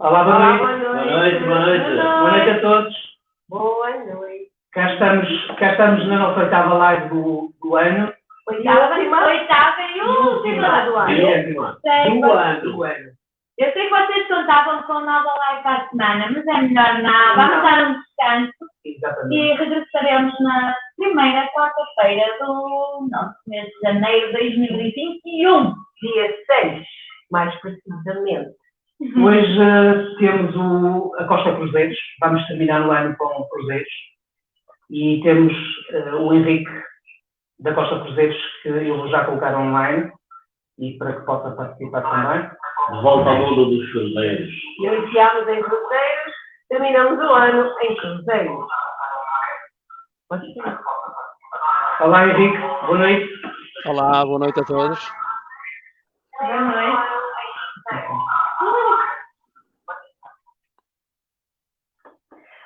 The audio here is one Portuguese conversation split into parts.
Olá, boa Olá, noite. boa noite. Boa noite a todos. Boa noite. Cá estamos na nossa oitava live do ano. Oitava e última do ano. Do ano. Eu sei que vocês contavam com nova live para a semana, mas é melhor não. Vamos dar um descanso Exatamente. e regressaremos na primeira quarta-feira do nosso mês de janeiro de 2021. Dia 6, mais precisamente. Hoje temos a Costa Cruzeiros. Vamos terminar o ano com Cruzeiros. E temos o Henrique da Costa Cruzeiros, que eu vou já colocar online e para que possa participar também. De volta ao mundo dos cruzeiros. Iniciamos em Cruzeiros, terminamos o ano em Cruzeiros. Olá, Henrique. Boa noite. Olá, boa noite a todos. Boa noite.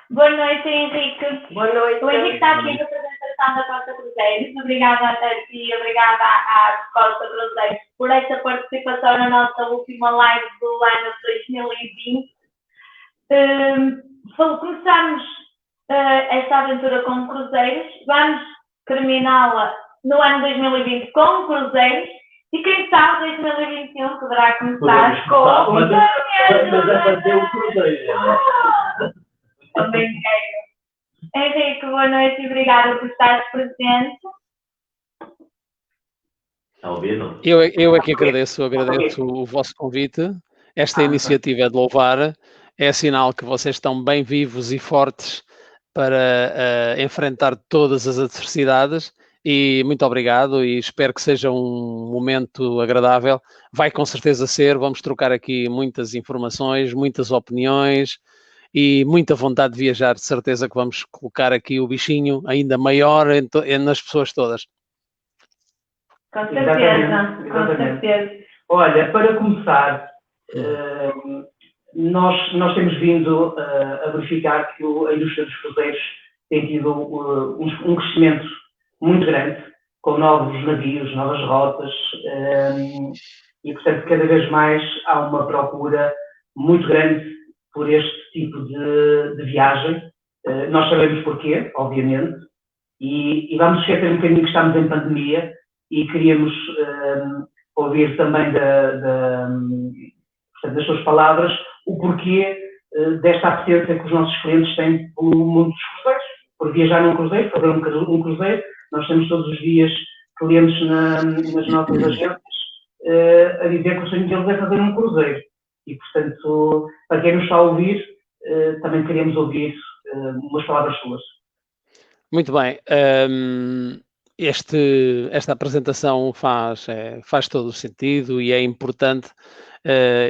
Boa noite, Henrique. Boa noite. O Henrique está aqui na apresentação da Costa Cruzeiros. Obrigada a ti, obrigada à Costa Cruzeiros por esta participação na nossa última live do ano de 2020. Começamos esta aventura com Cruzeiros. Vamos terminá-la no ano 2020 com Cruzeiros. E quem sabe 2021 poderá começar com Mas é para ter um cruzeiro. Também quero. Henrique, boa noite e obrigada por estares presente. Está ouvindo? Eu é que agradeço o vosso convite. Esta iniciativa é de louvar. É sinal que vocês estão bem vivos e fortes para enfrentar todas as adversidades. E muito obrigado e espero que seja um momento agradável. Vai com certeza ser. Vamos trocar aqui muitas informações, muitas opiniões e muita vontade de viajar. De certeza que vamos colocar aqui o bichinho ainda maior nas pessoas todas. Com certeza, com certeza. Olha, para começar, nós temos vindo a verificar que a indústria dos cruzeiros tem tido um crescimento muito grande, com novos navios, novas rotas, e portanto cada vez mais há uma procura muito grande por este tipo de viagem. Nós sabemos porquê, obviamente, e vamos esquecer um bocadinho que estamos em pandemia e queríamos ouvir também das suas palavras o porquê desta apetência que os nossos clientes têm pelo mundo dos cruzeiros, por viajar num cruzeiro, fazer um cruzeiro. Nós temos todos os dias clientes nas nossas agências a dizer que o sonho deles é fazer um cruzeiro. E, portanto, para quem nos está a ouvir, também queríamos ouvir umas palavras suas. Muito bem. Esta apresentação faz todo o sentido e é importante,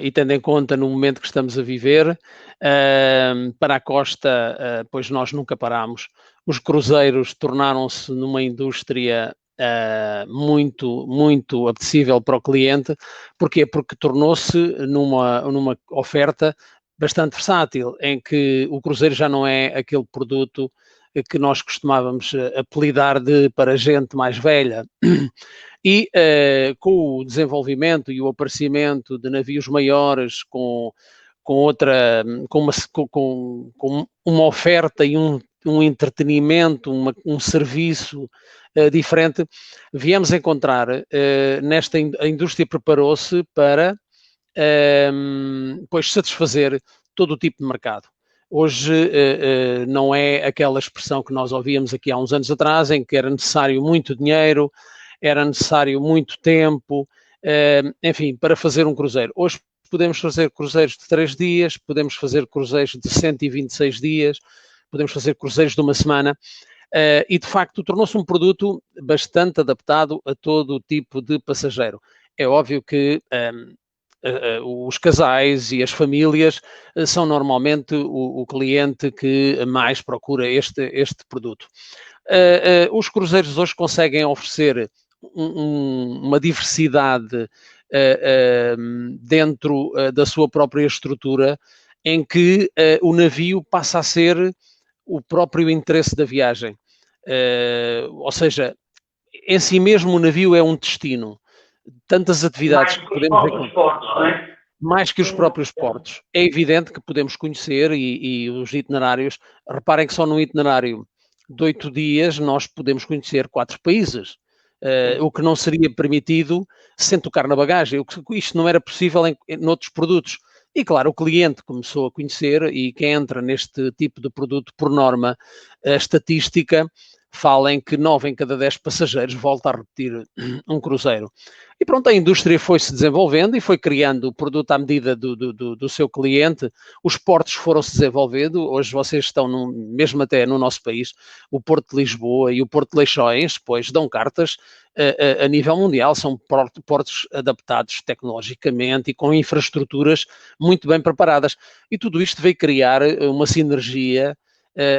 e tendo em conta no momento que estamos a viver, para a Costa, pois nós nunca paramos. Os cruzeiros tornaram-se numa indústria muito, muito apetecível para o cliente. Porquê? Porque tornou-se numa oferta bastante versátil, em que o cruzeiro já não é aquele produto que nós costumávamos apelidar de para gente mais velha. E com o desenvolvimento e o aparecimento de navios maiores, com uma oferta e um entretenimento, um serviço diferente, viemos encontrar, a indústria preparou-se para pois satisfazer todo o tipo de mercado. Hoje não é aquela expressão que nós ouvíamos aqui há uns anos atrás, em que era necessário muito dinheiro, era necessário muito tempo, enfim, para fazer um cruzeiro. Hoje podemos fazer cruzeiros de 3 dias, podemos fazer cruzeiros de 126 dias, podemos fazer cruzeiros de uma semana, e de facto tornou-se um produto bastante adaptado a todo o tipo de passageiro. É óbvio que os casais e as famílias são normalmente o cliente que mais procura este produto. Os cruzeiros hoje conseguem oferecer uma diversidade dentro da sua própria estrutura, em que o navio passa a ser o próprio interesse da viagem. Ou seja, em si mesmo o navio é um destino. Tantas atividades que podemos ver. Não é? mais que os próprios portos. É evidente que podemos conhecer e os itinerários, reparem que só num itinerário de 8 dias nós podemos conhecer 4 países, o que não seria permitido sem tocar na bagagem, isto não era possível noutros produtos. E claro, o cliente começou a conhecer e quem entra neste tipo de produto, por norma, a estatística fala em que 9 em cada 10 passageiros volta a repetir um cruzeiro. E pronto, a indústria foi-se desenvolvendo e foi criando o produto à medida do seu cliente, os portos foram-se desenvolvendo, hoje vocês estão, mesmo até no nosso país, o Porto de Lisboa e o Porto de Leixões, pois dão cartas a nível mundial, são portos adaptados tecnologicamente e com infraestruturas muito bem preparadas. E tudo isto veio criar uma sinergia.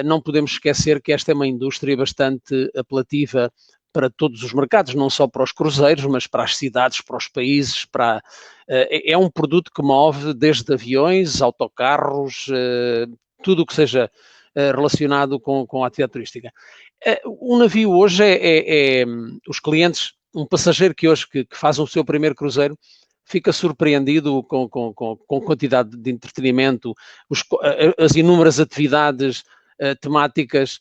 Não podemos esquecer que esta é uma indústria bastante apelativa para todos os mercados, não só para os cruzeiros, mas para as cidades, para os países, é um produto que move desde aviões, autocarros, tudo o que seja relacionado com a atividade turística. O navio hoje os clientes, um passageiro que hoje que faz o seu primeiro cruzeiro, fica surpreendido com a quantidade de entretenimento, as inúmeras atividades temáticas,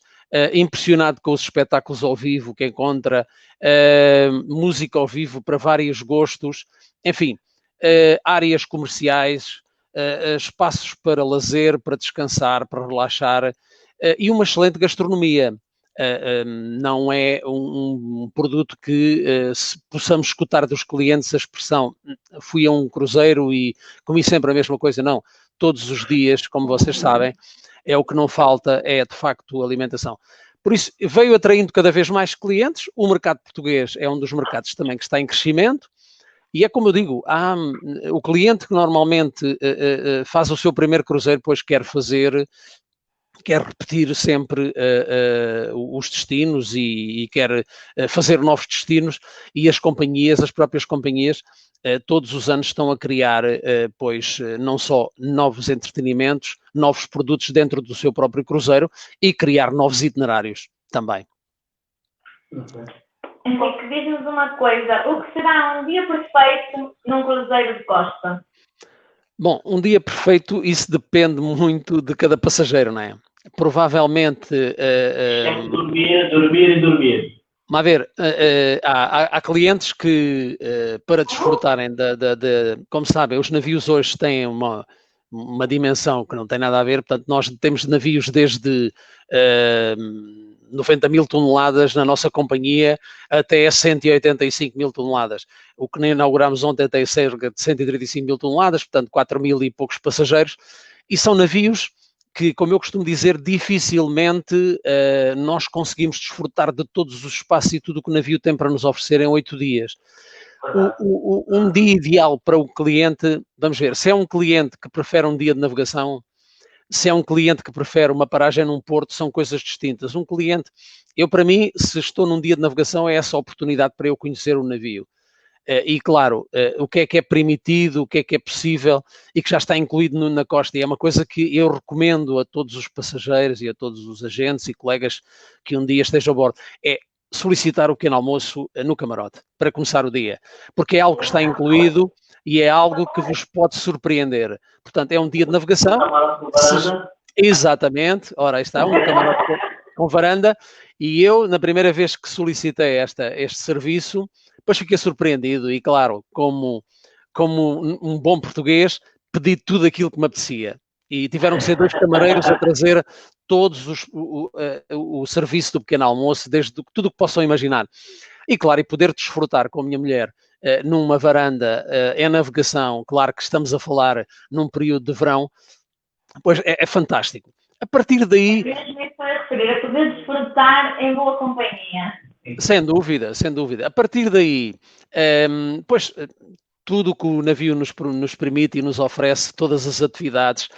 impressionado com os espetáculos ao vivo que encontra, música ao vivo para vários gostos, enfim, áreas comerciais, espaços para lazer, para descansar, para relaxar, e uma excelente gastronomia. Não é um produto que possamos escutar dos clientes a expressão fui a um cruzeiro e comi sempre a mesma coisa, não. Todos os dias, como vocês sabem, é o que não falta, é de facto a alimentação. Por isso, veio atraindo cada vez mais clientes, o mercado português é um dos mercados também que está em crescimento, e é como eu digo, o cliente que normalmente faz o seu primeiro cruzeiro, pois quer repetir sempre os destinos e quer fazer novos destinos, e as próprias companhias, todos os anos estão a criar, pois, não só novos entretenimentos, novos produtos dentro do seu próprio cruzeiro e criar novos itinerários também. Henrique, diz-nos uma coisa, o que será um dia perfeito num cruzeiro de costa? Bom, um dia perfeito, isso depende muito de cada passageiro, não é? Provavelmente... dormir. Mas a ver, há clientes que, para desfrutarem como sabem, os navios hoje têm uma dimensão que não tem nada a ver, portanto, nós temos navios desde 90 mil toneladas na nossa companhia até 185 mil toneladas. O que inauguramos ontem tem cerca de 135 mil toneladas, portanto, 4 mil e poucos passageiros, e são navios que, como eu costumo dizer, dificilmente nós conseguimos desfrutar de todos os espaços e tudo o que o navio tem para nos oferecer em 8 dias. Um dia ideal para o cliente, vamos ver, se é um cliente que prefere um dia de navegação, se é um cliente que prefere uma paragem num porto, são coisas distintas. Um cliente, para mim, se estou num dia de navegação, é essa a oportunidade para eu conhecer o navio. E claro, o que é permitido, o que é possível e que já está incluído na costa. E é uma coisa que eu recomendo a todos os passageiros e a todos os agentes e colegas que um dia estejam a bordo. É solicitar o pequeno almoço no camarote, para começar o dia. Porque é algo que está incluído e é algo que vos pode surpreender. Portanto, é um dia de navegação. Exatamente. Ora, aí está, um camarote com varanda. E eu, na primeira vez que solicitei este serviço, depois fiquei surpreendido e, claro, como um bom português, pedi tudo aquilo que me apetecia. E tiveram que ser 2 camareiros a trazer todos o serviço do pequeno almoço, desde tudo o que possam imaginar. E, claro, e poder desfrutar com a minha mulher numa varanda em navegação, claro que estamos a falar num período de verão, pois é fantástico. A partir daí... Mesmo isso para referir, a poder desfrutar em boa companhia. Sem dúvida, sem dúvida. A partir daí, pois, tudo o que o navio nos permite e nos oferece, todas as atividades.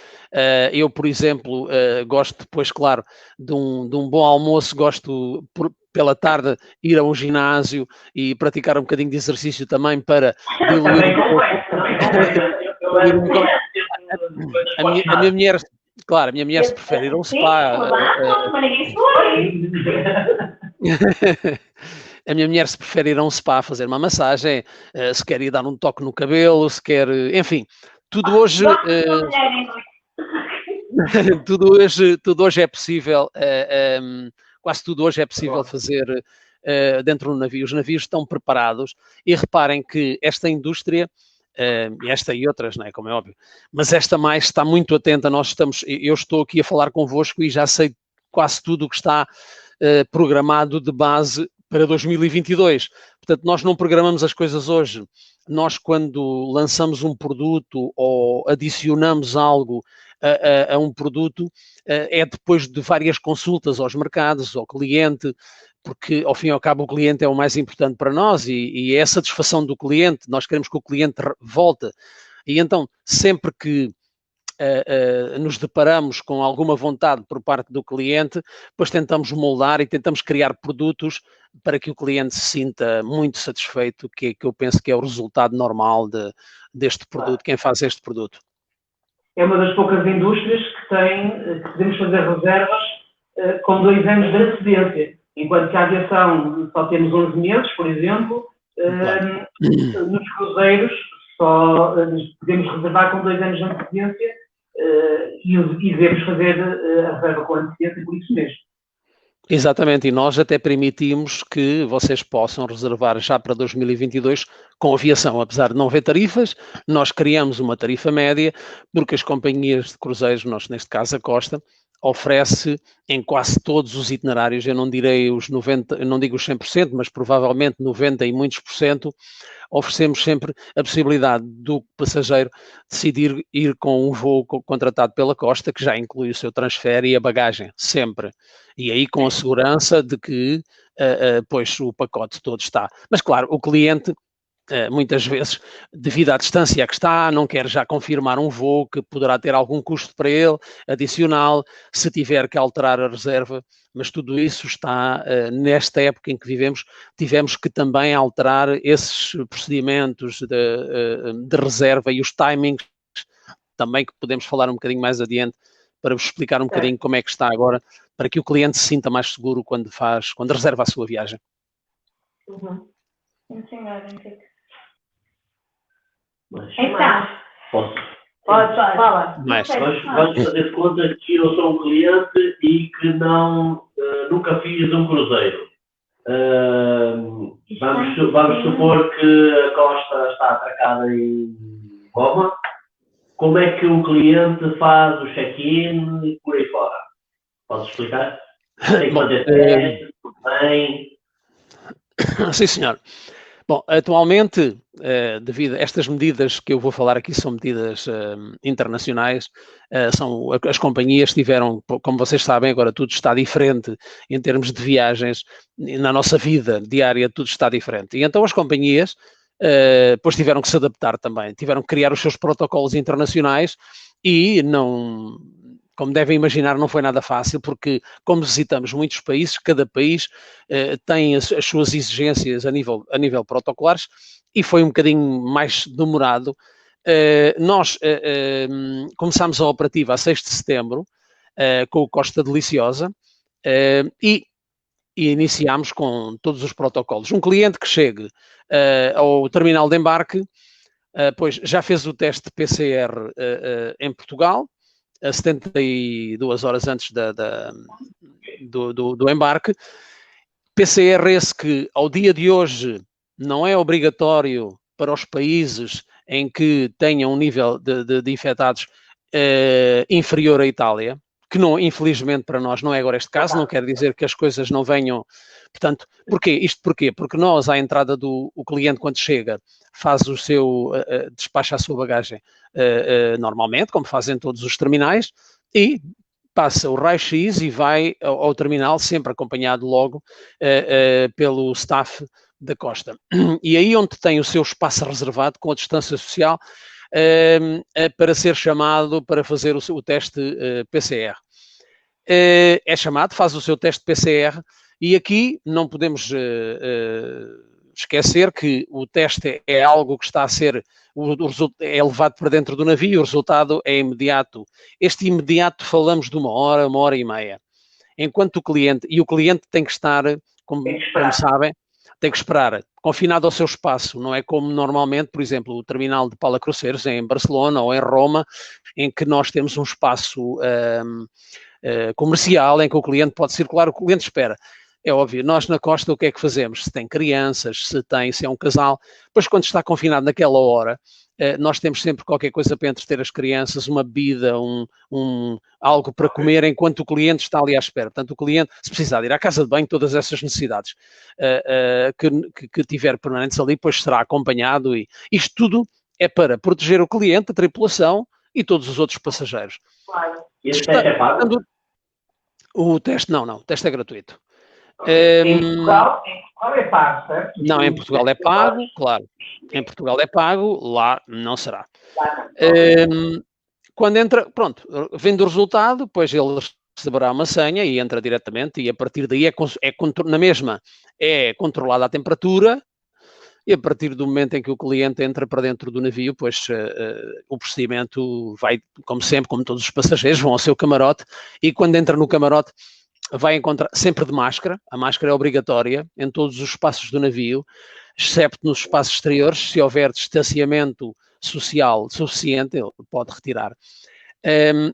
Eu, por exemplo, gosto depois, claro, de um bom almoço, gosto pela tarde ir a um ginásio e praticar um bocadinho de exercício também para diluir a minha mulher... Claro, a minha mulher se prefere ir a um spa. A minha mulher se prefere ir a um spa fazer uma massagem, se quer ir dar um toque no cabelo, se quer, enfim, tudo hoje, tudo hoje é possível, quase tudo hoje é possível fazer dentro do navio. Os navios estão preparados e reparem que esta indústria, esta e outras, não é, como é óbvio, mas esta mais está muito atenta. Eu estou aqui a falar convosco e já sei quase tudo o que está programado de base para 2022. Portanto, nós não programamos as coisas hoje. Nós, quando lançamos um produto ou adicionamos algo a um produto, é depois de várias consultas aos mercados, ao cliente, porque, ao fim e ao cabo, o cliente é o mais importante para nós e é a satisfação do cliente. Nós queremos que o cliente volte. E então, sempre que nos deparamos com alguma vontade por parte do cliente, depois tentamos moldar e tentamos criar produtos para que o cliente se sinta muito satisfeito, que eu penso que é o resultado normal deste produto, quem faz este produto. É uma das poucas indústrias que podemos fazer reservas com 2 anos de antecedência, enquanto que a aviação só temos 11 meses, por exemplo, nos cruzeiros só podemos reservar com 2 anos de antecedência e devemos fazer a reserva com antecedência por isso mesmo. Exatamente, e nós até permitimos que vocês possam reservar já para 2022 com aviação. Apesar de não haver tarifas, nós criamos uma tarifa média, porque as companhias de cruzeiros, nós neste caso a Costa, oferece em quase todos os itinerários, eu não direi os 90%, eu não digo os 100%, mas provavelmente 90% e muitos por cento, oferecemos sempre a possibilidade do passageiro decidir ir com um voo contratado pela Costa, que já inclui o seu transfer e a bagagem, sempre. E aí com a segurança de que, pois, o pacote todo está. Mas, claro, o cliente, muitas vezes, devido à distância que está, não quer já confirmar um voo que poderá ter algum custo para ele, adicional, se tiver que alterar a reserva, mas tudo isso está, nesta época em que vivemos, tivemos que também alterar esses procedimentos de reserva e os timings, também que podemos falar um bocadinho mais adiante, para vos explicar um bocadinho como é que está agora, para que o cliente se sinta mais seguro quando reserva a sua viagem. Sim, senhora, Henrique. Então, Posso? pode, fala. Vamos fazer de conta que eu sou um cliente e que nunca fiz um cruzeiro. Vamos supor que a Costa está atracada em Roma. Como é que o cliente faz o check-in e por aí fora? Podes explicar? Tem que fazer testes, tudo bem? Sim, senhor. Bom, atualmente, devido a estas medidas que eu vou falar aqui, são medidas internacionais, as companhias tiveram, como vocês sabem, agora tudo está diferente em termos de viagens, na nossa vida diária tudo está diferente. E então as companhias depois tiveram que se adaptar também, tiveram que criar os seus protocolos internacionais e não, como devem imaginar, não foi nada fácil, porque como visitamos muitos países, cada país tem as suas exigências a nível protocolares e foi um bocadinho mais demorado. Nós começámos a operativa a 6 de setembro com o Costa Deliciosa e iniciámos com todos os protocolos. Um cliente que chegue ao terminal de embarque, pois já fez o teste de PCR em Portugal, 72 horas antes do embarque. PCR esse que, ao dia de hoje, não é obrigatório para os países em que tenham um nível de infectados inferior à Itália, que não, infelizmente para nós não é agora este caso, não quer dizer que as coisas não venham. Portanto, porquê? Isto porquê? Porque nós, à entrada o cliente, quando chega, faz o seu, despacha a sua bagagem normalmente, como fazem todos os terminais, e passa o raio-x e vai ao terminal, sempre acompanhado logo pelo staff da Costa. E aí onde tem o seu espaço reservado, com a distância social, para ser chamado para fazer o teste PCR. É chamado, faz o seu teste PCR e aqui não podemos esquecer que o teste é algo que está a ser, é levado para dentro do navio, o resultado é imediato. Este imediato falamos de uma hora e meia. Enquanto o cliente tem que estar, como sabem, tem que esperar confinado ao seu espaço, não é como normalmente, por exemplo, o terminal de Paula Cruceiros em Barcelona ou em Roma, em que nós temos um espaço comercial em que o cliente pode circular, o cliente espera. É óbvio, nós na Costa o que é que fazemos? Se tem crianças, se é um casal, depois quando está confinado naquela hora, nós temos sempre qualquer coisa para entreter as crianças, uma bebida, algo para comer, enquanto o cliente está ali à espera. Portanto, o cliente, se precisar de ir à casa de banho, todas essas necessidades que tiver permanentes ali, depois será acompanhado. E isto tudo é para proteger o cliente, a tripulação e todos os outros passageiros. Claro. E esse teste é pago? O teste, não, o teste é gratuito. Em Portugal é pago, certo? Não, em Portugal é pago, claro. Em Portugal é pago, lá não será. Quando entra, pronto, vendo o resultado, depois ele receberá uma senha e entra diretamente e a partir daí na mesma é controlada a temperatura e a partir do momento em que o cliente entra para dentro do navio, pois o procedimento vai, como sempre, como todos os passageiros, vão ao seu camarote e quando entra no camarote vai encontrar sempre de máscara. A máscara é obrigatória em todos os espaços do navio, excepto nos espaços exteriores. Se houver distanciamento social suficiente, ele pode retirar.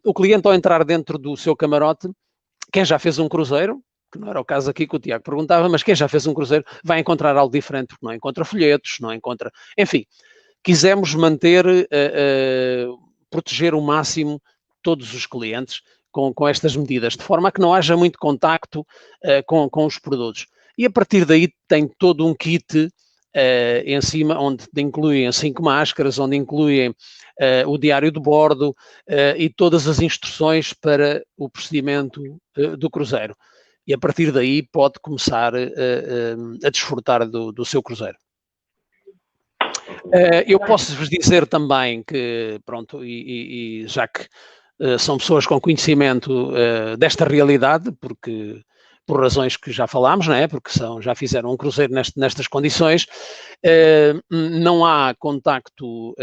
O cliente, ao entrar dentro do seu camarote, quem já fez um cruzeiro, que não era o caso aqui que o Tiago perguntava, mas quem já fez um cruzeiro vai encontrar algo diferente, porque não encontra folhetos, não encontra... Enfim, quisemos proteger o máximo todos os clientes com estas medidas, de forma a que não haja muito contacto com os produtos. E a partir daí tem todo um kit em cima, onde incluem 5 máscaras, onde incluem o diário de bordo e todas as instruções para o procedimento do cruzeiro. E a partir daí pode começar a desfrutar do seu cruzeiro. Eu posso-vos dizer também que, pronto, e já que são pessoas com conhecimento desta realidade, porque por razões que já falámos, não é? Porque já fizeram um cruzeiro nestas condições, não há contacto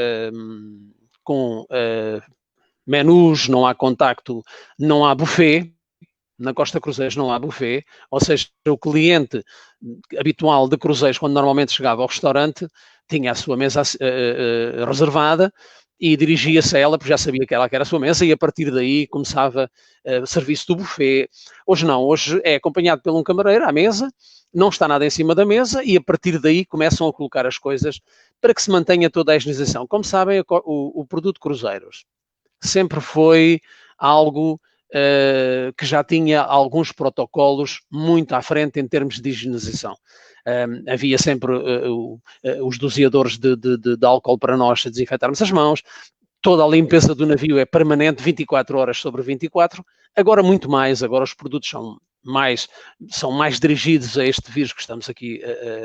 com menus, não há contacto, não há buffet. Na Costa Cruzeiros não há buffet, ou seja, o cliente habitual de cruzeiros, quando normalmente chegava ao restaurante, tinha a sua mesa reservada e dirigia-se a ela, porque já sabia que ela era a sua mesa, e a partir daí começava o serviço do buffet. Hoje não, hoje é acompanhado por um camareiro à mesa, não está nada em cima da mesa, e a partir daí começam a colocar as coisas para que se mantenha toda a higienização. Como sabem, o produto cruzeiros sempre foi algo que já tinha alguns protocolos muito à frente em termos de higienização. Havia sempre os doseadores de álcool para nós desinfetarmos as mãos, toda a limpeza do navio é permanente, 24 horas sobre 24, agora muito mais, agora os produtos são mais dirigidos a este vírus que estamos aqui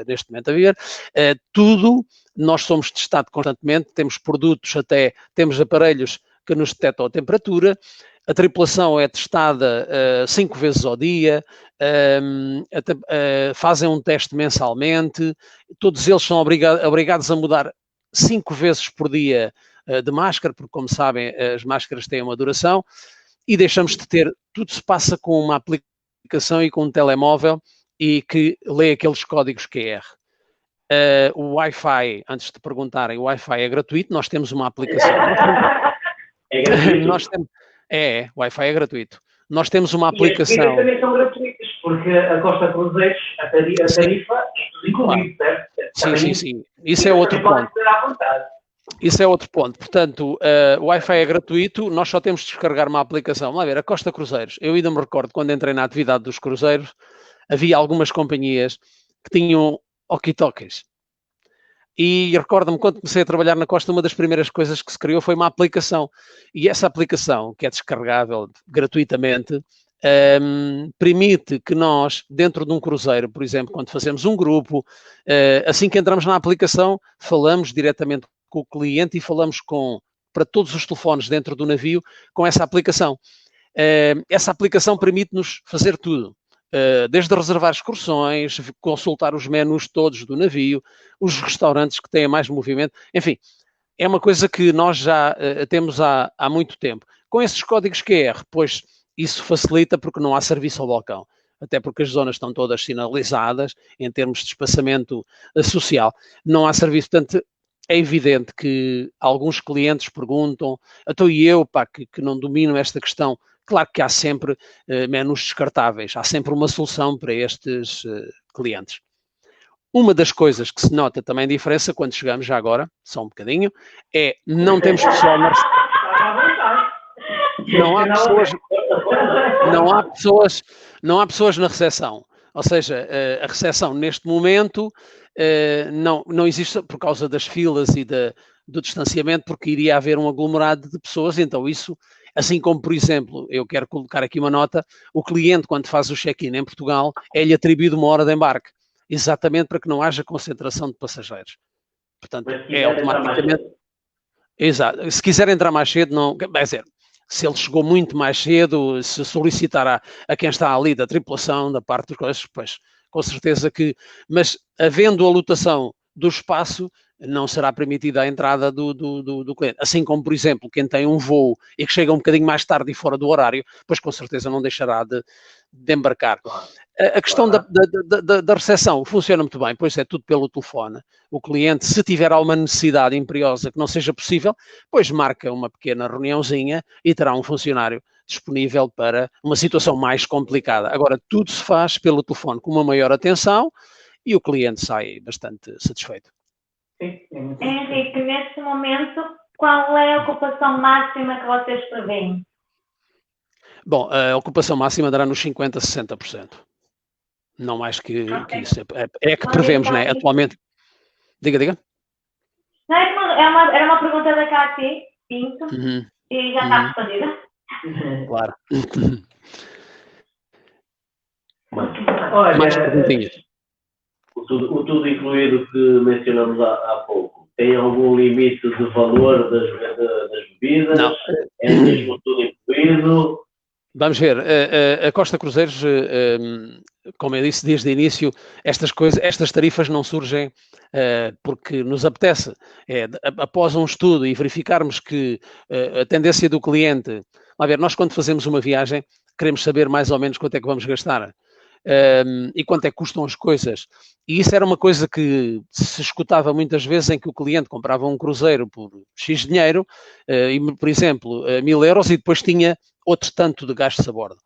neste momento a ver. Tudo, nós somos testados constantemente, temos produtos temos aparelhos que nos detectam a temperatura, a tripulação é testada 5 vezes ao dia, fazem um teste mensalmente, todos eles são obrigados a mudar 5 vezes por dia de máscara, porque, como sabem, as máscaras têm uma duração, e deixamos de ter, tudo se passa com uma aplicação e com um telemóvel e que lê aqueles códigos QR. O Wi-Fi, antes de perguntarem, o Wi-Fi é gratuito, nós temos uma aplicação. É gratuito? O Wi-Fi é gratuito. Nós temos uma aplicação... E as também são gratuitas, porque a Costa Cruzeiros, a tarifa é tudo incluído, certo? Sim. Isso é outro ponto. Isso é outro ponto. Portanto, o Wi-Fi é gratuito, nós só temos de descarregar uma aplicação. Vamos lá ver, a Costa Cruzeiros. Eu ainda me recordo, quando entrei na atividade dos cruzeiros, havia algumas companhias que tinham walkie-talkies. E recordo-me, quando comecei a trabalhar na Costa, uma das primeiras coisas que se criou foi uma aplicação. E essa aplicação, que é descarregável gratuitamente, permite que nós, dentro de um cruzeiro, por exemplo, quando fazemos um grupo, assim que entramos na aplicação, falamos diretamente com o cliente e falamos para todos os telefones dentro do navio com essa aplicação. Essa aplicação permite-nos fazer tudo. Desde reservar excursões, consultar os menus todos do navio, os restaurantes que têm mais movimento, enfim, é uma coisa que nós já temos há muito tempo. Com esses códigos QR, pois isso facilita porque não há serviço ao balcão. até porque as zonas estão todas sinalizadas em termos de espaçamento social. Não há serviço, portanto, é evidente que alguns clientes perguntam, então e eu, pá, que não domino esta questão. Claro que há sempre menus descartáveis, há sempre uma solução para estes clientes. Uma das coisas que se nota também a diferença quando chegamos já agora, só um bocadinho, é não temos pessoal na não há pessoas na recepção. Ou seja, a recepção neste momento não existe por causa das filas e do distanciamento, porque iria haver um aglomerado de pessoas, então isso, assim como, por exemplo, eu quero colocar aqui uma nota, o cliente, quando faz o check-in em Portugal, é-lhe atribuído uma hora de embarque, exatamente para que não haja concentração de passageiros. Portanto, é automaticamente... Exato. Se quiser entrar mais cedo, não... Quer dizer, se ele chegou muito mais cedo, se solicitar a quem está ali da tripulação, da parte dos coisas, pois, com certeza que... Mas, havendo a lotação do espaço, não será permitida a entrada do cliente. Assim como, por exemplo, quem tem um voo e que chega um bocadinho mais tarde e fora do horário, pois com certeza não deixará de embarcar. A questão da recepção funciona muito bem, pois é tudo pelo telefone. O cliente, se tiver alguma necessidade imperiosa que não seja possível, pois marca uma pequena reuniãozinha e terá um funcionário disponível para uma situação mais complicada. Agora, tudo se faz pelo telefone com uma maior atenção e o cliente sai bastante satisfeito. Henrique, neste momento, qual é a ocupação máxima que vocês prevêem? Bom, a ocupação máxima dará nos 50% a 60%. Não mais que isso. É que prevemos, né? Atualmente. Diga. Não, era uma pergunta da Cátia Pinto e já está respondida. Claro. Olha, mais perguntinhas. O tudo incluído que mencionamos há pouco, tem algum limite de valor das bebidas? Não. É mesmo tudo incluído? Vamos ver, a Costa Cruzeiros, como eu disse desde o início, estas tarifas não surgem porque nos apetece. Após um estudo e verificarmos que a tendência do cliente... A ver, nós quando fazemos uma viagem, queremos saber mais ou menos quanto é que vamos gastar. E quanto é que custam as coisas. E isso era uma coisa que se escutava muitas vezes, em que o cliente comprava um cruzeiro por X dinheiro, por exemplo, 1000 euros, e depois tinha outro tanto de gastos a bordo.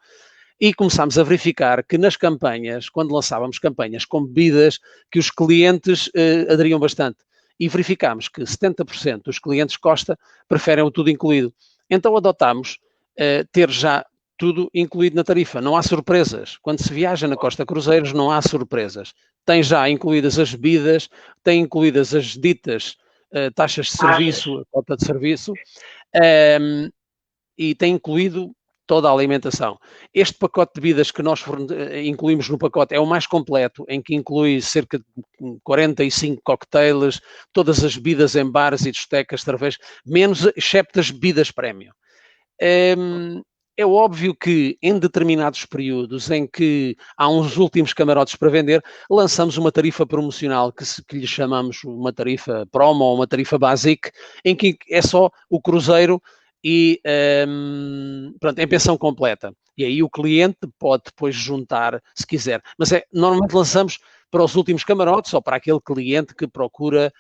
E começámos a verificar que nas campanhas, quando lançávamos campanhas com bebidas, que os clientes aderiam bastante. E verificámos que 70% dos clientes Costa preferem o tudo incluído. Então adotámos ter já tudo incluído na tarifa. Não há surpresas. Quando se viaja na Costa Cruzeiros, não há surpresas. Tem já incluídas as bebidas, tem incluídas as ditas taxas de serviço, a cota de serviço, e tem incluído toda a alimentação. Este pacote de bebidas que nós incluímos no pacote é o mais completo, em que inclui cerca de 45 cocktails, todas as bebidas em bares e discotecas, cerveja, menos excepto as bebidas premium. É óbvio que em determinados períodos em que há uns últimos camarotes para vender, lançamos uma tarifa promocional que lhe chamamos uma tarifa promo ou uma tarifa basic, em que é só o cruzeiro e pronto, em pensão completa. E aí o cliente pode depois juntar, se quiser. Mas normalmente lançamos para os últimos camarotes ou para aquele cliente que procura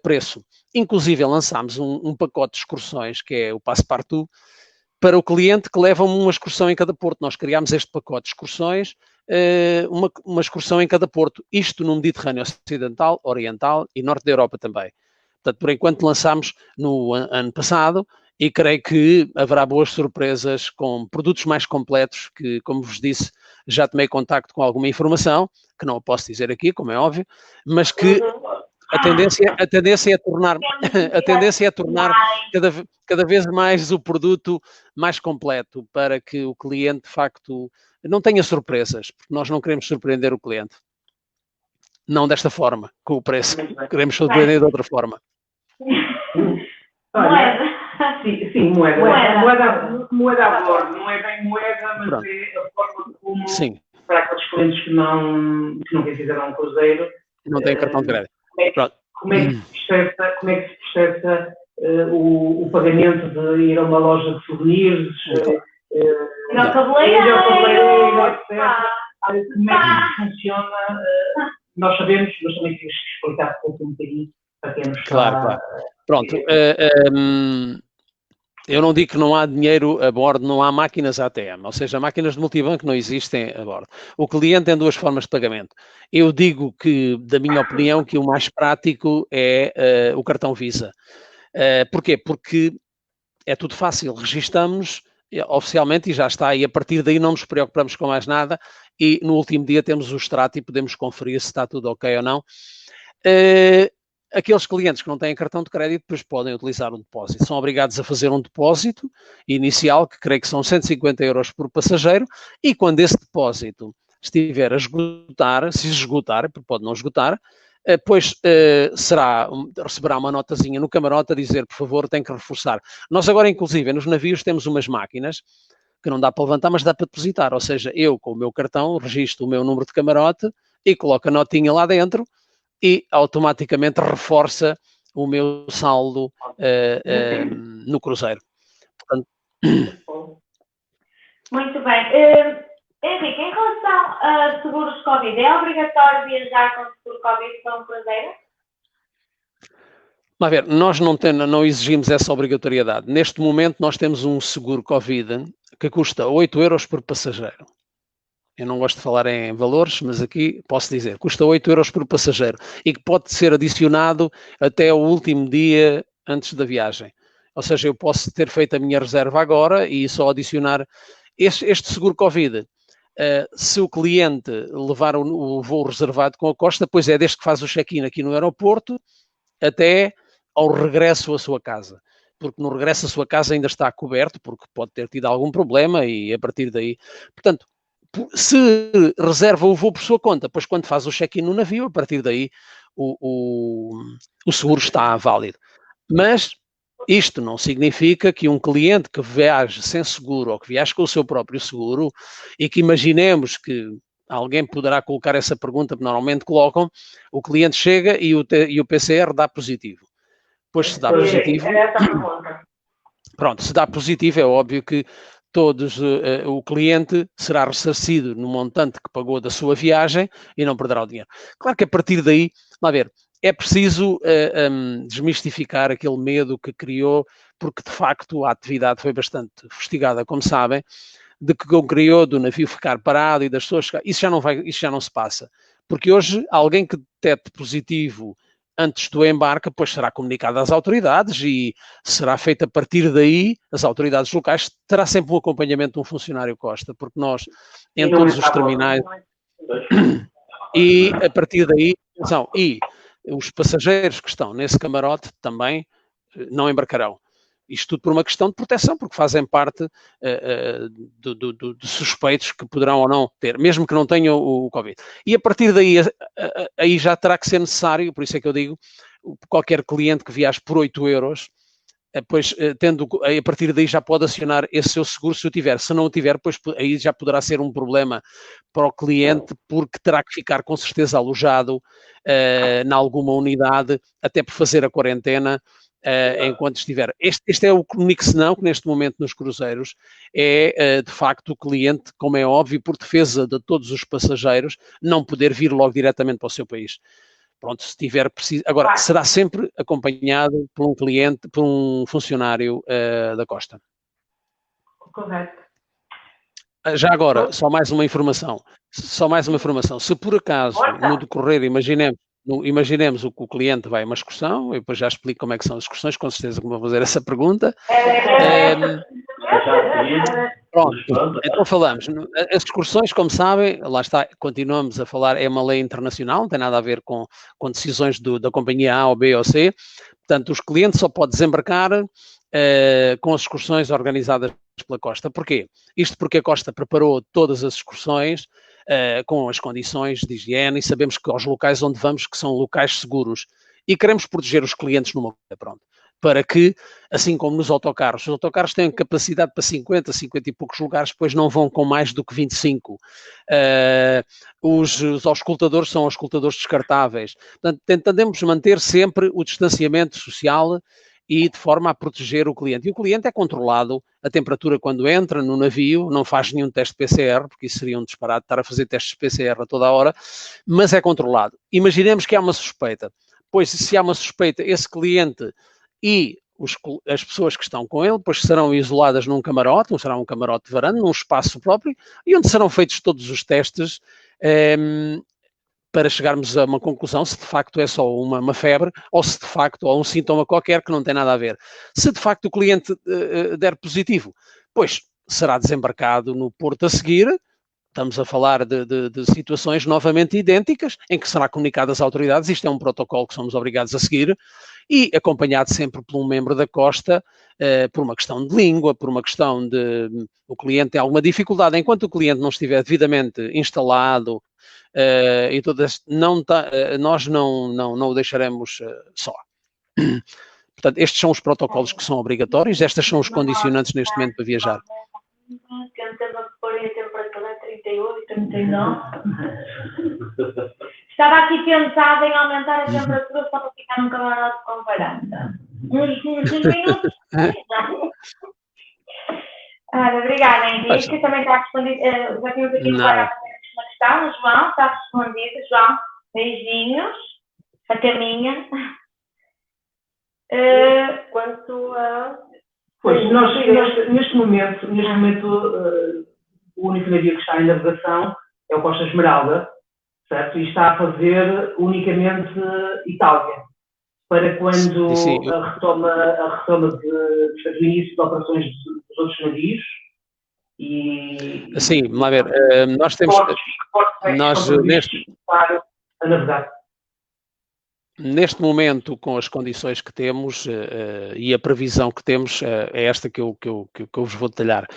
preço. Inclusive lançámos um pacote de excursões, que é o Passepartout, para o cliente que leva uma excursão em cada porto. Nós criámos este pacote de excursões, uma excursão em cada porto. Isto no Mediterrâneo Ocidental, Oriental e Norte da Europa também. Portanto, por enquanto lançámos no ano passado e creio que haverá boas surpresas com produtos mais completos que, como vos disse, já tomei contacto com alguma informação, que não posso dizer aqui, como é óbvio, mas que a tendência é tornar cada vez mais o produto mais completo, para que o cliente, de facto, não tenha surpresas, porque nós não queremos surpreender o cliente. Não desta forma, com o preço. Queremos surpreender de outra forma. Olha, sim, moeda a bordo. Não é bem moeda, mas pronto. É a forma como, sim, para aqueles clientes que nunca fizeram um cruzeiro. Não têm cartão de crédito. Como é que se processa o pagamento de ir a uma loja de souvenirs? Não, cabeleireiro, etc. como é que funciona, nós sabemos, mas também queria explicar um bocadinho para quem nos está... Claro. Pronto. Eu não digo que não há dinheiro a bordo, não há máquinas ATM, ou seja, máquinas de multibanco não existem a bordo. O cliente tem duas formas de pagamento. Eu digo que, da minha opinião, que o mais prático é o cartão Visa. Porquê? Porque é tudo fácil, registamos oficialmente e já está, e a partir daí não nos preocupamos com mais nada e no último dia temos o extrato e podemos conferir se está tudo ok ou não. Aqueles clientes que não têm cartão de crédito depois podem utilizar um depósito. São obrigados a fazer um depósito inicial, que creio que são 150 euros por passageiro, e quando esse depósito estiver a esgotar, se esgotar, porque pode não esgotar, depois receberá uma notazinha no camarote a dizer, por favor, tem que reforçar. Nós agora, inclusive, nos navios temos umas máquinas que não dá para levantar, mas dá para depositar. Ou seja, eu, com o meu cartão, registro o meu número de camarote e coloco a notinha lá dentro e automaticamente reforça o meu saldo no cruzeiro. Portanto... Muito bem. Henrique, em relação a seguros Covid, é obrigatório viajar com seguro Covid para um cruzeiro? Vamos ver, nós não exigimos essa obrigatoriedade. Neste momento nós temos um seguro Covid que custa 8 euros por passageiro. Eu não gosto de falar em valores, mas aqui posso dizer, custa 8 euros por passageiro e que pode ser adicionado até o último dia antes da viagem. Ou seja, eu posso ter feito a minha reserva agora e só adicionar este seguro Covid. Se o cliente levar o voo reservado com a Costa, pois é desde que faz o check-in aqui no aeroporto até ao regresso à sua casa. Porque no regresso à sua casa ainda está coberto, porque pode ter tido algum problema e a partir daí... Portanto, se reserva o voo por sua conta, pois quando faz o check-in no navio, a partir daí o seguro está válido. Mas isto não significa que um cliente que viaje sem seguro ou que viaje com o seu próprio seguro e que imaginemos que alguém poderá colocar essa pergunta, que normalmente colocam, o cliente chega e o PCR dá positivo. Pois se dá positivo... Pronto, se dá positivo é óbvio que o cliente será ressarcido no montante que pagou da sua viagem e não perderá o dinheiro. Claro que a partir daí, vamos ver, é preciso desmistificar aquele medo que criou, porque de facto a atividade foi bastante fustigada, como sabem, de que o criou do navio ficar parado e das pessoas... Isso já não se passa. Porque hoje alguém que detecte positivo antes do embarque, depois será comunicado às autoridades e será feito a partir daí, as autoridades locais, terá sempre um acompanhamento de um funcionário Costa, porque nós, em todos os terminais, e a partir daí, e os passageiros que estão nesse camarote também não embarcarão. Isto tudo por uma questão de proteção, porque fazem parte de suspeitos que poderão ou não ter, mesmo que não tenham o Covid. E a partir daí, aí já terá que ser necessário, por isso é que eu digo, qualquer cliente que viaje por 8 euros, pois, a partir daí já pode acionar esse seu seguro se o tiver. Se não o tiver, pois aí já poderá ser um problema para o cliente, porque terá que ficar com certeza alojado em alguma unidade, até por fazer a quarentena, enquanto estiver. Este é o único senão que neste momento nos cruzeiros é, de facto, o cliente, como é óbvio, por defesa de todos os passageiros, não poder vir logo diretamente para o seu país. Pronto, se tiver preciso... Agora, será sempre acompanhado por um cliente, por um funcionário da Costa. Correto. Já agora, só mais uma informação. Se por acaso, no decorrer, imaginemos o que o cliente vai a uma excursão, eu depois já explico como é que são as excursões, com certeza que vou fazer essa pergunta. Pronto, então falamos. As excursões, como sabem, lá está, continuamos a falar, é uma lei internacional, não tem nada a ver com decisões da companhia A ou B ou C. Portanto, os clientes só podem desembarcar com as excursões organizadas pela Costa. Porquê? Isto porque a Costa preparou todas as excursões com as condições de higiene e sabemos que aos locais onde vamos que são locais seguros e queremos proteger os clientes numa pronto, para que, assim como nos autocarros, os autocarros têm capacidade para 50 e poucos lugares, depois não vão com mais do que 25. Os auscultadores são auscultadores descartáveis. Portanto, tentamos manter sempre o distanciamento social e de forma a proteger o cliente. E o cliente é controlado, a temperatura quando entra no navio, não faz nenhum teste PCR, porque isso seria um disparate estar a fazer testes PCR a toda a hora, mas é controlado. Imaginemos que há uma suspeita. Pois, se há uma suspeita, esse cliente e as pessoas que estão com ele, pois serão isoladas num camarote, não será um camarote de varanda, num espaço próprio, e onde serão feitos todos os testes para chegarmos a uma conclusão se de facto é só uma febre ou se de facto ou um sintoma qualquer que não tem nada a ver. Se de facto o cliente der positivo, pois será desembarcado no porto a seguir. Estamos a falar de situações novamente idênticas, em que será comunicado às autoridades. Isto é um protocolo que somos obrigados a seguir e acompanhado sempre por um membro da costa, por uma questão de língua, por uma questão de o cliente tem alguma dificuldade. Enquanto o cliente não estiver devidamente instalado, e nós não o deixaremos só. Portanto, estes são os protocolos que são obrigatórios, estas são os condicionantes neste momento para viajar. Tentando pôr a temperatura 38, 39. Estava aqui pensado em aumentar a temperatura só para ficar num camarote com varanda. Uns minutos. Obrigada, Henrique, que também está respondido. Já tínhamos aqui uma questão, o João está respondido. João, beijinhos. A caminha. Quanto a... Pois, nós neste momento o único navio que está em navegação é o Costa Esmeralda, certo? E está a fazer unicamente Itália, para quando a retoma do início de operações dos outros navios. Sim, vamos lá ver. Nós temos... a navegar. Neste momento, com as condições que temos e a previsão que temos, é esta que eu vos vou detalhar.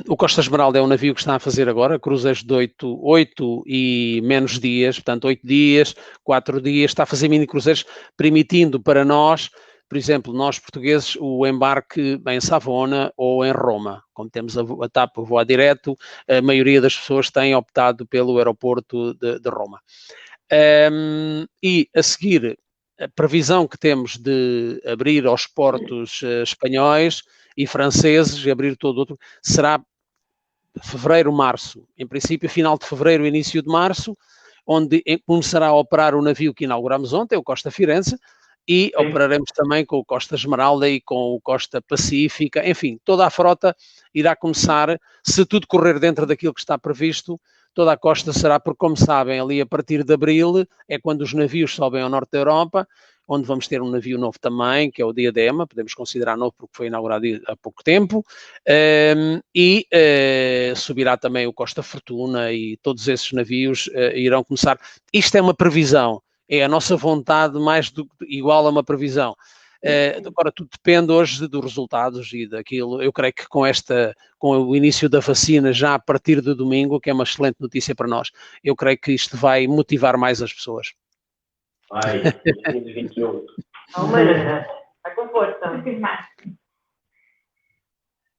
O Costa Esmeralda é um navio que está a fazer agora cruzeiros de 8 e menos dias, portanto 8 dias, 4 dias, está a fazer mini cruzeiros, permitindo para nós, por exemplo, nós portugueses, o embarque em Savona ou em Roma. Como temos a TAP voar direto, a maioria das pessoas tem optado pelo aeroporto de Roma. E a seguir, a previsão que temos de abrir aos portos espanhóis e franceses, e abrir todo outro, será fevereiro, março. Em princípio, final de fevereiro, início de março, onde começará a operar o navio que inauguramos ontem, o Costa Firenze, e operaremos também com o Costa Esmeralda e com o Costa Pacífica. Enfim, toda a frota irá começar, se tudo correr dentro daquilo que está previsto. Toda a costa será, porque como sabem, ali a partir de abril é quando os navios sobem ao norte da Europa, onde vamos ter um navio novo também, que é o Diadema, podemos considerar novo porque foi inaugurado há pouco tempo, e subirá também o Costa Fortuna e todos esses navios irão começar. Isto é uma previsão, é a nossa vontade mais igual a uma previsão. Agora, tudo depende hoje dos resultados e daquilo. Eu creio que com o início da vacina já a partir de domingo, que é uma excelente notícia para nós, eu creio que isto vai motivar mais as pessoas. Vai, 2021. Está com força.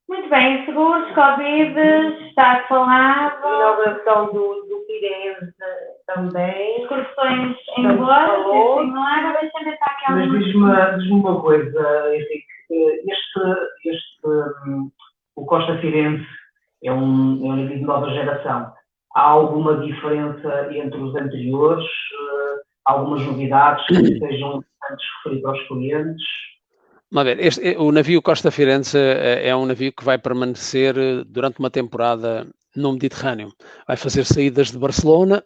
Muito bem, seguros, Covid, está falado. Inauguração do Firenze também. Excursões em boas, senhora, deixa-me estar aqui Mas diz-me uma coisa, Henrique, o Costa Firenze é um navio de nova geração. Há alguma diferença entre os anteriores? Algumas novidades que sejam importantes referir aos clientes? Vamos ver, o navio Costa Firenze é um navio que vai permanecer durante uma temporada no Mediterrâneo. Vai fazer saídas de Barcelona,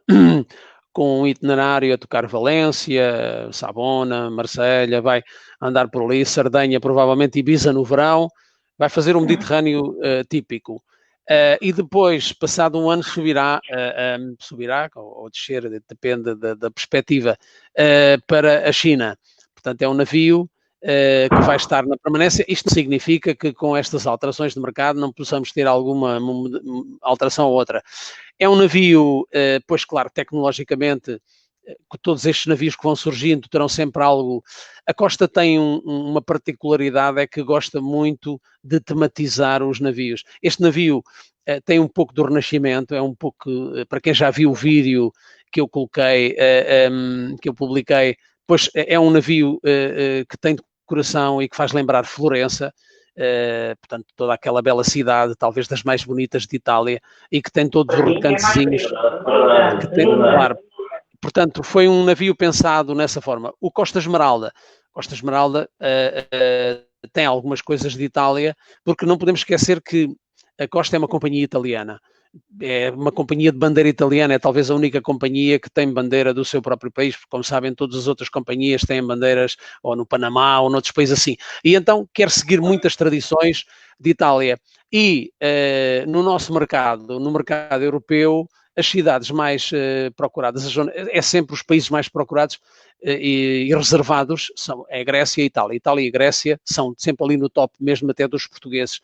com um itinerário a tocar Valência, Savona, Marselha, vai andar por ali, Sardenha, provavelmente Ibiza no verão, vai fazer um Mediterrâneo típico. E depois, passado um ano, subirá ou descer, depende da perspectiva, para a China. Portanto, é um navio que vai estar na permanência. Isto não significa que com estas alterações de mercado não possamos ter alguma alteração ou outra. É um navio, pois claro, tecnologicamente, todos estes navios que vão surgindo terão sempre algo. A Costa tem uma particularidade, é que gosta muito de tematizar os navios. Este navio tem um pouco do Renascimento, é um pouco, para quem já viu o vídeo que eu coloquei, que eu publiquei, pois é um navio que tem coração e que faz lembrar Florença, portanto, toda aquela bela cidade, talvez das mais bonitas de Itália, e que tem todos os recantezinhos que tem, claro. Portanto, foi um navio pensado nessa forma. O Costa Esmeralda tem algumas coisas de Itália, porque não podemos esquecer que a Costa é uma companhia italiana. É uma companhia de bandeira italiana, é talvez a única companhia que tem bandeira do seu próprio país, porque, como sabem, todas as outras companhias têm bandeiras ou no Panamá ou noutros países assim. E então quer seguir muitas tradições de Itália. E no nosso mercado, no mercado europeu, as cidades mais procuradas, é sempre os países mais procurados e reservados, é a Grécia e a Itália. Itália e a Grécia são sempre ali no top, mesmo até dos portugueses.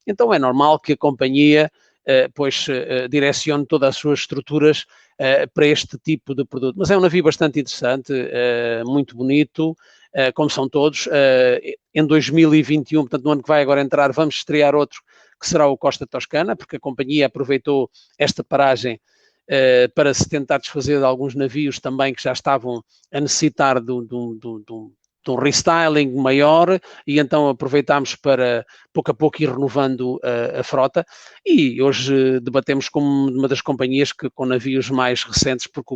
Então é normal que a companhia direcione todas as suas estruturas para este tipo de produto. Mas é um navio bastante interessante, muito bonito, como são todos. Em 2021, portanto no ano que vai agora entrar, vamos estrear outro, que será o Costa Toscana, porque a companhia aproveitou esta paragem para se tentar desfazer de alguns navios também que já estavam a necessitar de um restyling maior, e então aproveitámos para pouco a pouco ir renovando a frota, e hoje debatemos com uma das companhias com navios mais recentes, porque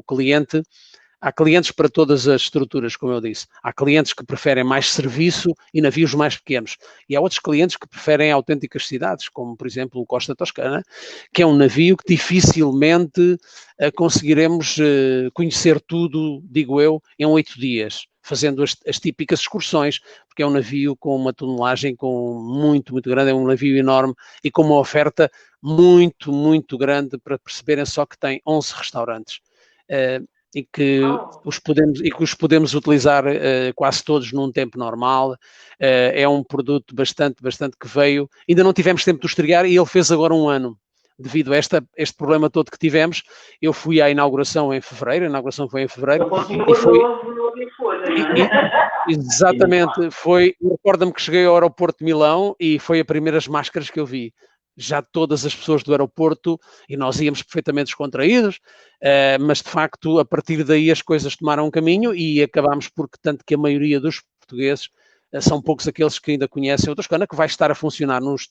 há clientes para todas as estruturas, como eu disse. Há clientes que preferem mais serviço e navios mais pequenos. E há outros clientes que preferem autênticas cidades, como, por exemplo, o Costa Toscana, que é um navio que dificilmente conseguiremos conhecer tudo, digo eu, em 8 dias, fazendo as típicas excursões, porque é um navio com uma tonelagem muito, muito grande, é um navio enorme e com uma oferta muito, muito grande, para perceberem só que tem 11 restaurantes. E que os podemos utilizar quase todos num tempo normal. É um produto bastante que veio. Ainda não tivemos tempo de estrear e ele fez agora 1 ano. Devido a este problema todo que tivemos, eu fui à inauguração em fevereiro, a inauguração foi em fevereiro. E foi... Exatamente, recordo-me que cheguei ao aeroporto de Milão e foi as primeiras máscaras que eu vi. Já todas as pessoas do aeroporto, e nós íamos perfeitamente descontraídos, mas de facto a partir daí as coisas tomaram um caminho e acabámos porque, tanto que a maioria dos portugueses, são poucos aqueles que ainda conhecem a Toscana, que vai estar a funcionar nos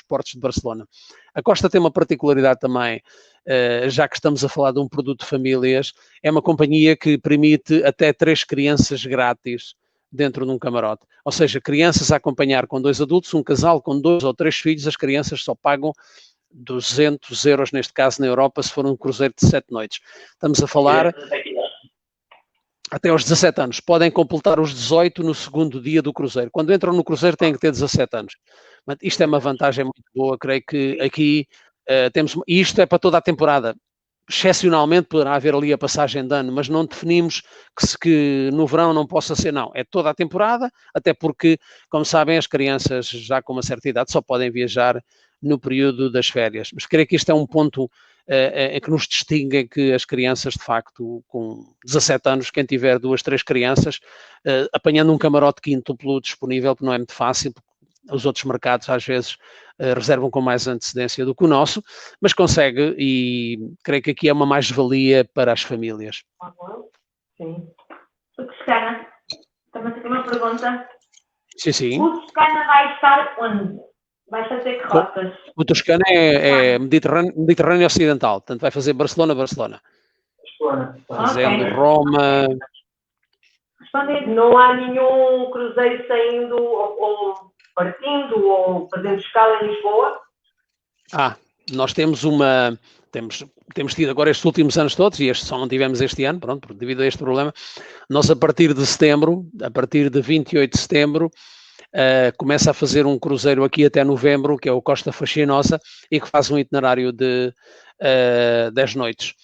portos de Barcelona. A Costa tem uma particularidade também, já que estamos a falar de um produto de famílias, é uma companhia que permite até 3 crianças grátis dentro de um camarote. Ou seja, crianças a acompanhar com 2 adultos, um casal com 2 ou 3 filhos, as crianças só pagam 200 euros, neste caso na Europa, se for um cruzeiro de 7 noites. Estamos a falar até aos 17 anos. Podem completar os 18 no segundo dia do cruzeiro. Quando entram no cruzeiro têm que ter 17 anos. Mas isto é uma vantagem muito boa, creio que aqui temos, e isto é para toda a temporada. Excepcionalmente poderá haver ali a passagem de ano, mas não definimos que no verão não possa ser, não. É toda a temporada, até porque, como sabem, as crianças já com uma certa idade só podem viajar no período das férias. Mas creio que este é um ponto que nos distingue, que as crianças, de facto, com 17 anos, quem tiver 2, 3 crianças, apanhando um camarote quíntuplo disponível, que não é muito fácil, porque os outros mercados às vezes reservam com mais antecedência do que o nosso, mas consegue, e creio que aqui é uma mais-valia para as famílias. Sim. O Toscana, também tem uma pergunta. Sim. O Toscana vai estar onde? Vai fazer que rotas? O Toscana é Mediterrâneo Ocidental, portanto vai fazer Barcelona. Fazendo Roma. Não há nenhum cruzeiro saindo ou partindo ou fazendo escala em Lisboa? Nós temos temos tido agora estes últimos anos todos, e só não tivemos este ano, pronto, devido a este problema. Nós, a partir de setembro, a partir de 28 de setembro, começa a fazer um cruzeiro aqui até novembro, que é o Costa Fascinosa, e que faz um itinerário de 10 noites.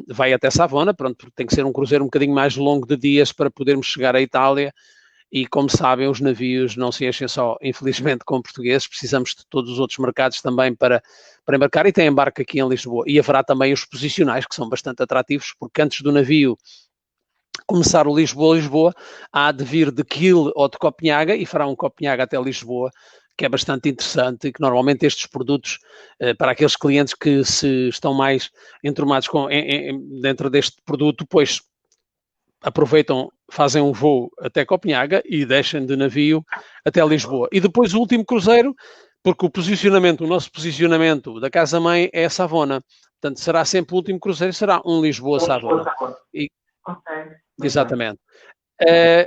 Vai até Savona, pronto, porque tem que ser um cruzeiro um bocadinho mais longo de dias para podermos chegar à Itália. E, como sabem, os navios não se enchem só, infelizmente, com portugueses, precisamos de todos os outros mercados também para embarcar, e tem embarque aqui em Lisboa. E haverá também os posicionais, que são bastante atrativos, porque antes do navio começar o Lisboa, há de vir de Kiel ou de Copenhaga, e fará um Copenhaga até Lisboa, que é bastante interessante, e que normalmente estes produtos, para aqueles clientes que se estão mais entrumados dentro deste produto, pois aproveitam fazem um voo até Copenhaga e descem de navio até Lisboa. E depois o último cruzeiro, porque o nosso posicionamento da casa-mãe é Savona. Portanto, será sempre o último cruzeiro, será um Lisboa-Savona. Exatamente.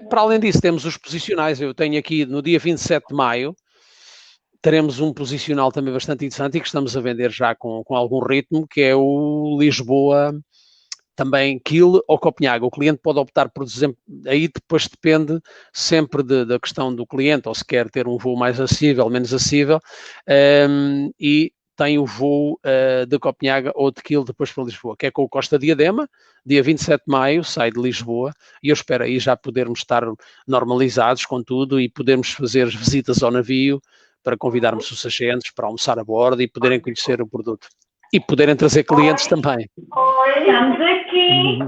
Para além disso, temos os posicionais. Eu tenho aqui, no dia 27 de maio, teremos um posicional também bastante interessante e que estamos a vender já com algum ritmo, que é o Lisboa, também Kiel ou Copenhaga. O cliente pode optar por exemplo, aí depois depende sempre da questão do cliente, ou se quer ter um voo mais acessível, menos acessível, e tem o voo de Copenhaga ou de Kiel depois para Lisboa, que é com o Costa Diadema, dia 27 de maio, sai de Lisboa, e eu espero aí já podermos estar normalizados com tudo e podermos fazer visitas ao navio para convidarmos os agentes para almoçar a bordo e poderem conhecer o produto. E poderem trazer clientes também. Estamos aqui.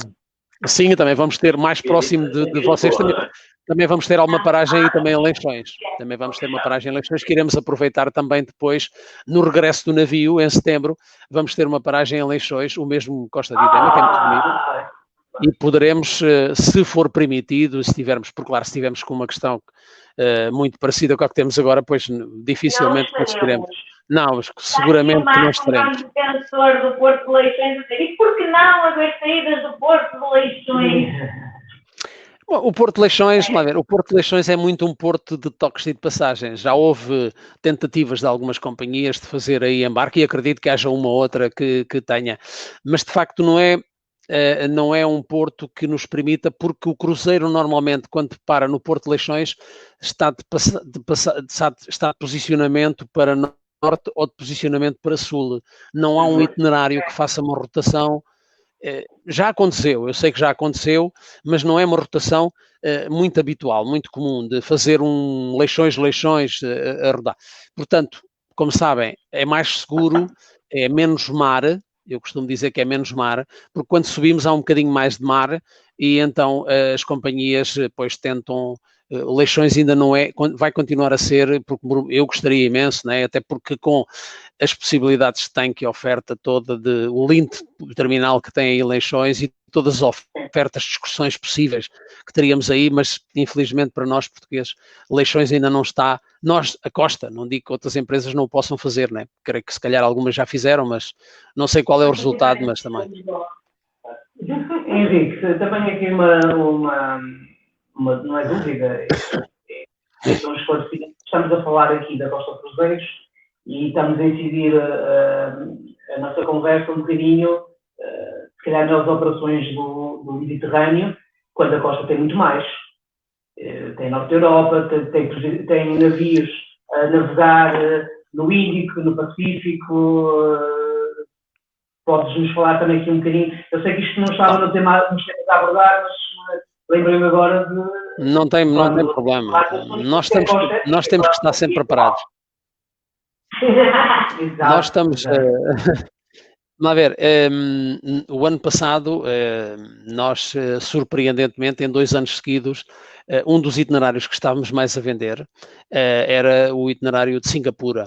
Sim, também vamos ter mais próximo de vocês. Também vamos ter alguma paragem aí também em Leixões. Também vamos ter uma paragem em Leixões que iremos aproveitar também depois, no regresso do navio, em setembro, vamos ter uma paragem em Leixões, o mesmo Costa Diadema, que é muito bonito. E poderemos, se for permitido, se tivermos com uma questão muito parecida com a que temos agora, pois dificilmente conseguiremos. Não, mas seguramente que nós teremos. O defensor do Porto de Leixões a dizer, e por que não as saídas do Porto de Leixões? Bom, o Porto de Leixões, vamos lá ver, o Porto de Leixões é muito um porto de toques e de passagens. Já houve tentativas de algumas companhias de fazer aí embarque e acredito que haja uma ou outra que tenha. Mas de facto não é um porto que nos permita, porque o cruzeiro normalmente, quando para no Porto de Leixões, está de posicionamento para norte ou de posicionamento para sul. Não há um itinerário que faça uma rotação. Já aconteceu, eu sei que já aconteceu, mas não é uma rotação muito habitual, muito comum, de fazer um Leixões a rodar. Portanto, como sabem, é mais seguro, é menos mar. Eu costumo dizer que é menos mar, porque quando subimos há um bocadinho mais de mar e então as companhias depois tentam. Leixões ainda não é, vai continuar a ser, porque eu gostaria imenso, né? Até porque com as possibilidades que tem, que a oferta toda o lindo terminal que tem aí em Leixões e todas as ofertas de excursões possíveis que teríamos aí, mas infelizmente para nós portugueses, Leixões ainda não está, a Costa, não digo que outras empresas não o possam fazer, né? Creio que se calhar algumas já fizeram, mas não sei qual é o resultado, mas também. Henrique, também aqui não é dúvida, estamos a falar aqui da Costa de Cruzeiros e estamos a incidir a nossa conversa um bocadinho, se calhar nas operações do Mediterrâneo, quando a Costa tem muito mais. Tem Norte Europa, tem navios a navegar no Índico, no Pacífico. Podes-nos falar também aqui um bocadinho. Eu sei que isto não estava no tema a abordar, mas lembrei-me agora de... Não tem problema. Nós temos que estar sempre preparados. Nós estamos... Vamos ver, o ano passado, nós, surpreendentemente, em 2 anos seguidos, um dos itinerários que estávamos mais a vender era o itinerário de Singapura,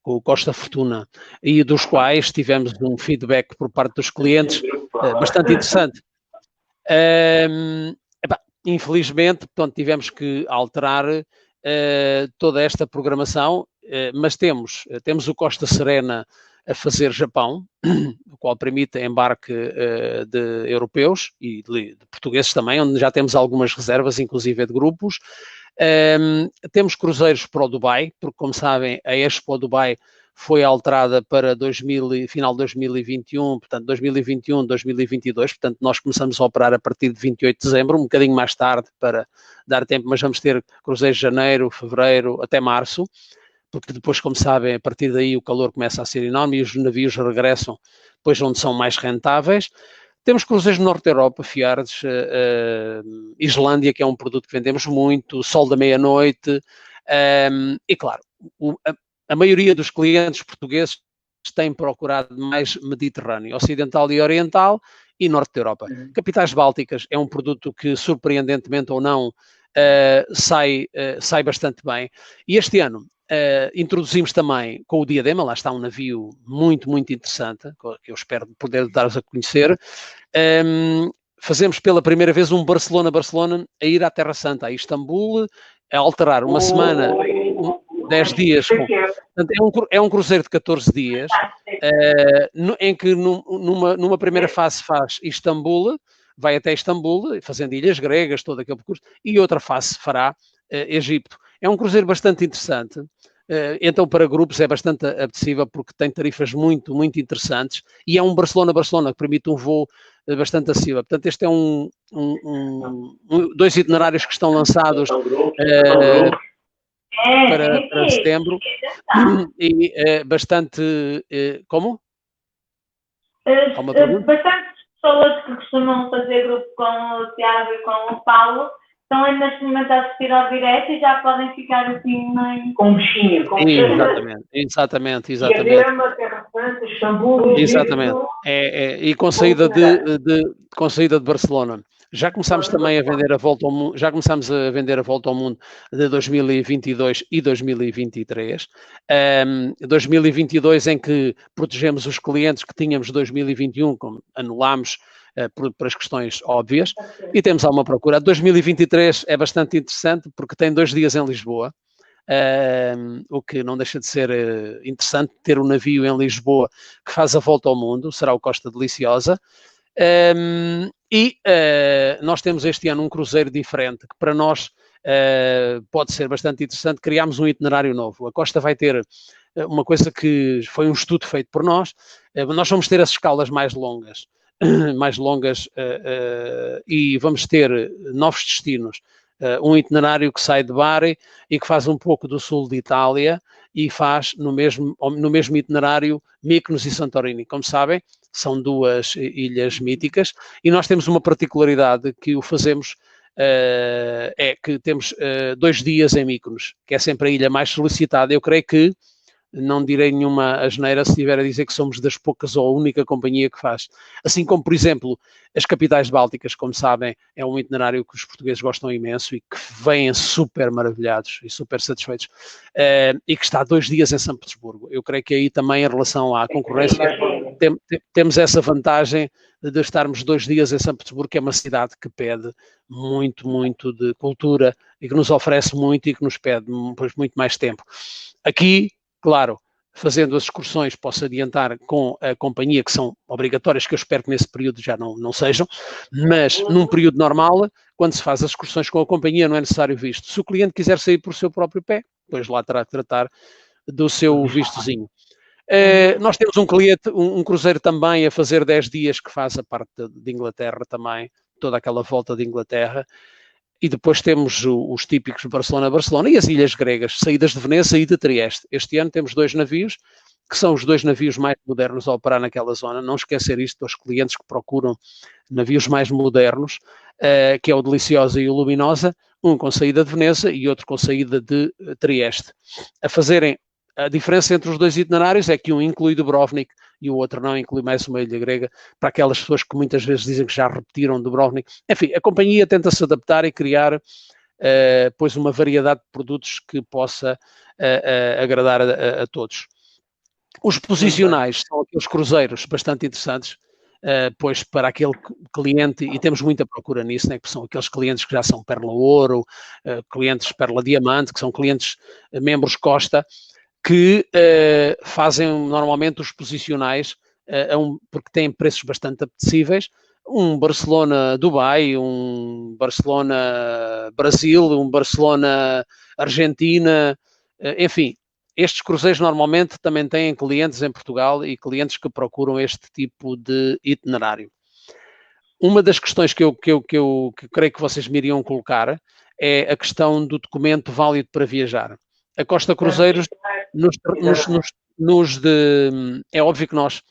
o Costa Fortuna, e dos quais tivemos um feedback por parte dos clientes bastante interessante. Infelizmente, portanto, tivemos que alterar toda esta programação, mas temos o Costa Serena a fazer Japão, o qual permite embarque de europeus e de portugueses também, onde já temos algumas reservas, inclusive de grupos. Temos cruzeiros para o Dubai, porque, como sabem, a Expo Dubai foi alterada para final de 2021, portanto 2021, 2022, portanto nós começamos a operar a partir de 28 de dezembro, um bocadinho mais tarde para dar tempo, mas vamos ter cruzeiros de janeiro, fevereiro, até março, porque depois, como sabem, a partir daí o calor começa a ser enorme e os navios regressam depois onde são mais rentáveis. Temos cruzeiros no Norte da Europa, Fiardes, Islândia, que é um produto que vendemos muito, Sol da Meia-Noite, e claro, a maioria dos clientes portugueses têm procurado mais Mediterrâneo, Ocidental e Oriental e Norte da Europa. Capitais Bálticas é um produto que, surpreendentemente ou não, sai bastante bem. E este ano introduzimos também com o Diadema, lá está um navio muito, muito interessante, que eu espero poder dar-vos a conhecer, fazemos pela primeira vez um Barcelona-Barcelona a ir à Terra Santa, a Istambul, a alterar uma semana, 10 dias. Portanto, é um cruzeiro de 14 dias, em que numa primeira fase faz Istambul, vai até Istambul, fazendo ilhas gregas, todo aquele percurso, e outra fase fará Egito. É um cruzeiro bastante interessante. Então, para grupos é bastante apetecível porque tem tarifas muito, muito interessantes e é um Barcelona-Barcelona que permite um voo bastante acessível. Portanto, este é dois itinerários que estão lançados para setembro e bastante... como? Bastantes pessoas que costumam fazer grupo com o Tiago e com o Paulo estão neste momento a assistir ao direto e já podem ficar assim com um bichinho. Exatamente. Diadema, Terra Santa, Istambul. Exatamente. E com saída de Barcelona. Já começámos também a vender a volta ao mundo, de 2022 e 2023. 2022 em que protegemos os clientes que tínhamos 2021, como anulámos por as questões óbvias, e temos alguma procura. 2023 é bastante interessante porque tem 2 dias em Lisboa, o que não deixa de ser interessante ter um navio em Lisboa que faz a volta ao mundo, será o Costa Deliciosa. Nós temos este ano um cruzeiro diferente, que para nós pode ser bastante interessante. Criámos um itinerário novo. A Costa vai ter uma coisa que foi um estudo feito por nós. Nós vamos ter as escalas mais longas e vamos ter novos destinos. Um itinerário que sai de Bari e que faz um pouco do sul de Itália e faz no mesmo itinerário Mykonos e Santorini. Como sabem, são 2 ilhas míticas e nós temos uma particularidade que o fazemos, é que temos 2 dias em Mykonos, que é sempre a ilha mais solicitada. Eu creio que não direi nenhuma asneira se estiver a dizer que somos das poucas ou a única companhia que faz. Assim como, por exemplo, as capitais bálticas, como sabem, é um itinerário que os portugueses gostam imenso e que vêm super maravilhados e super satisfeitos, e que está 2 dias em São Petersburgo. Eu creio que aí também, em relação à concorrência, temos essa vantagem de estarmos 2 dias em São Petersburgo, que é uma cidade que pede muito, muito de cultura e que nos oferece muito e que nos pede muito mais tempo. Aqui, claro, fazendo as excursões, posso adiantar com a companhia, que são obrigatórias, que eu espero que nesse período já não sejam, mas num período normal, quando se faz as excursões com a companhia, não é necessário visto. Se o cliente quiser sair por seu próprio pé, depois lá terá que tratar do seu vistozinho. Nós temos um cruzeiro também a fazer 10 dias, que faz a parte de Inglaterra também, toda aquela volta de Inglaterra. E depois temos os típicos Barcelona-Barcelona e as ilhas gregas, saídas de Veneza e de Trieste. Este ano temos 2 navios, que são os 2 navios mais modernos a operar naquela zona. Não esquecer isto aos clientes que procuram navios mais modernos, que é o Deliciosa e o Luminosa, um com saída de Veneza e outro com saída de Trieste. A diferença entre os 2 itinerários é que um inclui Dubrovnik e o outro não, inclui mais uma ilha grega, para aquelas pessoas que muitas vezes dizem que já repetiram Dubrovnik. Enfim, a companhia tenta se adaptar e criar pois uma variedade de produtos que possa agradar a todos. Os posicionais são aqueles cruzeiros bastante interessantes, pois para aquele cliente, e temos muita procura nisso, né, que são aqueles clientes que já são Perla Ouro, clientes Perla Diamante, que são clientes membros Costa, que fazem normalmente os posicionais, porque têm preços bastante apetecíveis, um Barcelona-Dubai, um Barcelona-Brasil, um Barcelona-Argentina, enfim, estes cruzeiros normalmente também têm clientes em Portugal e clientes que procuram este tipo de itinerário. Uma das questões que eu creio que vocês me iriam colocar é a questão do documento válido para viajar. A Costa Cruzeiros, é óbvio que nós,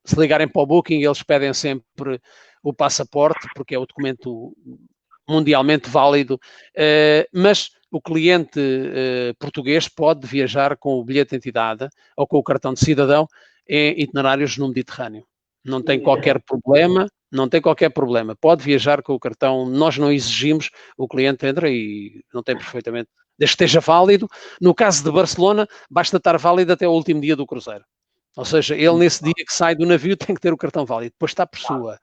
se ligarem para o Booking, eles pedem sempre o passaporte, porque é o documento mundialmente válido, mas o cliente português pode viajar com o bilhete de identidade ou com o cartão de cidadão em itinerários no Mediterrâneo. Não tem qualquer problema, Pode viajar com o cartão, nós não exigimos, o cliente entra e não tem perfeitamente, desde que esteja válido. No caso de Barcelona, basta estar válido até o último dia do cruzeiro. Ou seja, ele nesse dia que sai do navio tem que ter o cartão válido, depois está por sua.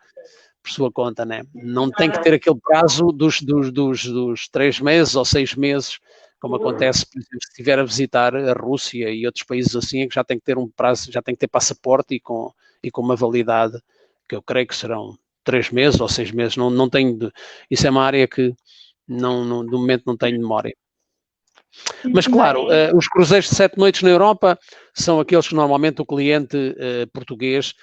por sua conta, né? Não tem que ter aquele prazo dos 3 meses ou 6 meses, como acontece, por exemplo, se estiver a visitar a Rússia e outros países assim, é que já tem que ter um prazo, já tem que ter passaporte e com uma validade, que eu creio que serão 3 meses ou 6 meses, não tenho, isso é uma área que no momento não tenho memória. Mas claro, os cruzeiros de 7 noites na Europa são aqueles que normalmente o cliente português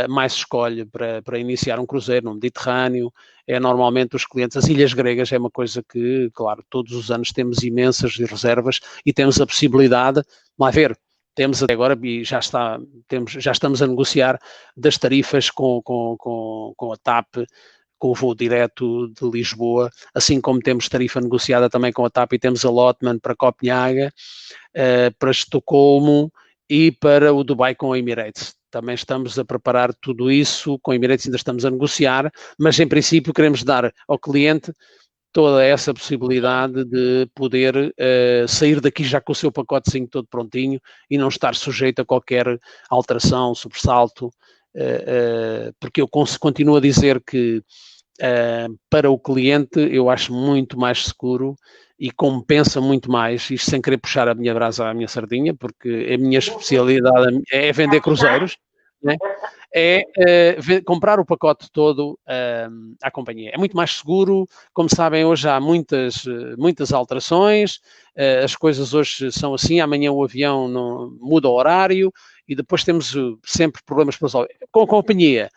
mais escolhe para iniciar um cruzeiro no Mediterrâneo. É normalmente os clientes, as ilhas gregas é uma coisa que, claro, todos os anos temos imensas reservas e temos a possibilidade, lá ver, temos até agora e já estamos a negociar das tarifas com a TAP, com o voo direto de Lisboa, assim como temos tarifa negociada também com a TAP e temos a Lotman para Copenhaga, para Estocolmo e para o Dubai com a Emirates. Também estamos a preparar tudo isso, com a Emirates ainda estamos a negociar, mas em princípio queremos dar ao cliente toda essa possibilidade de poder sair daqui já com o seu pacotezinho todo prontinho e não estar sujeito a qualquer alteração, sobressalto, porque eu continuo a dizer que para o cliente eu acho muito mais seguro e compensa muito mais, isto sem querer puxar a minha brasa à minha sardinha, porque a minha especialidade é vender cruzeiros, né? Comprar o pacote todo à companhia. É muito mais seguro, como sabem, hoje há muitas alterações, as coisas hoje são assim, amanhã o avião muda o horário e depois temos sempre problemas para resolver. Com a companhia,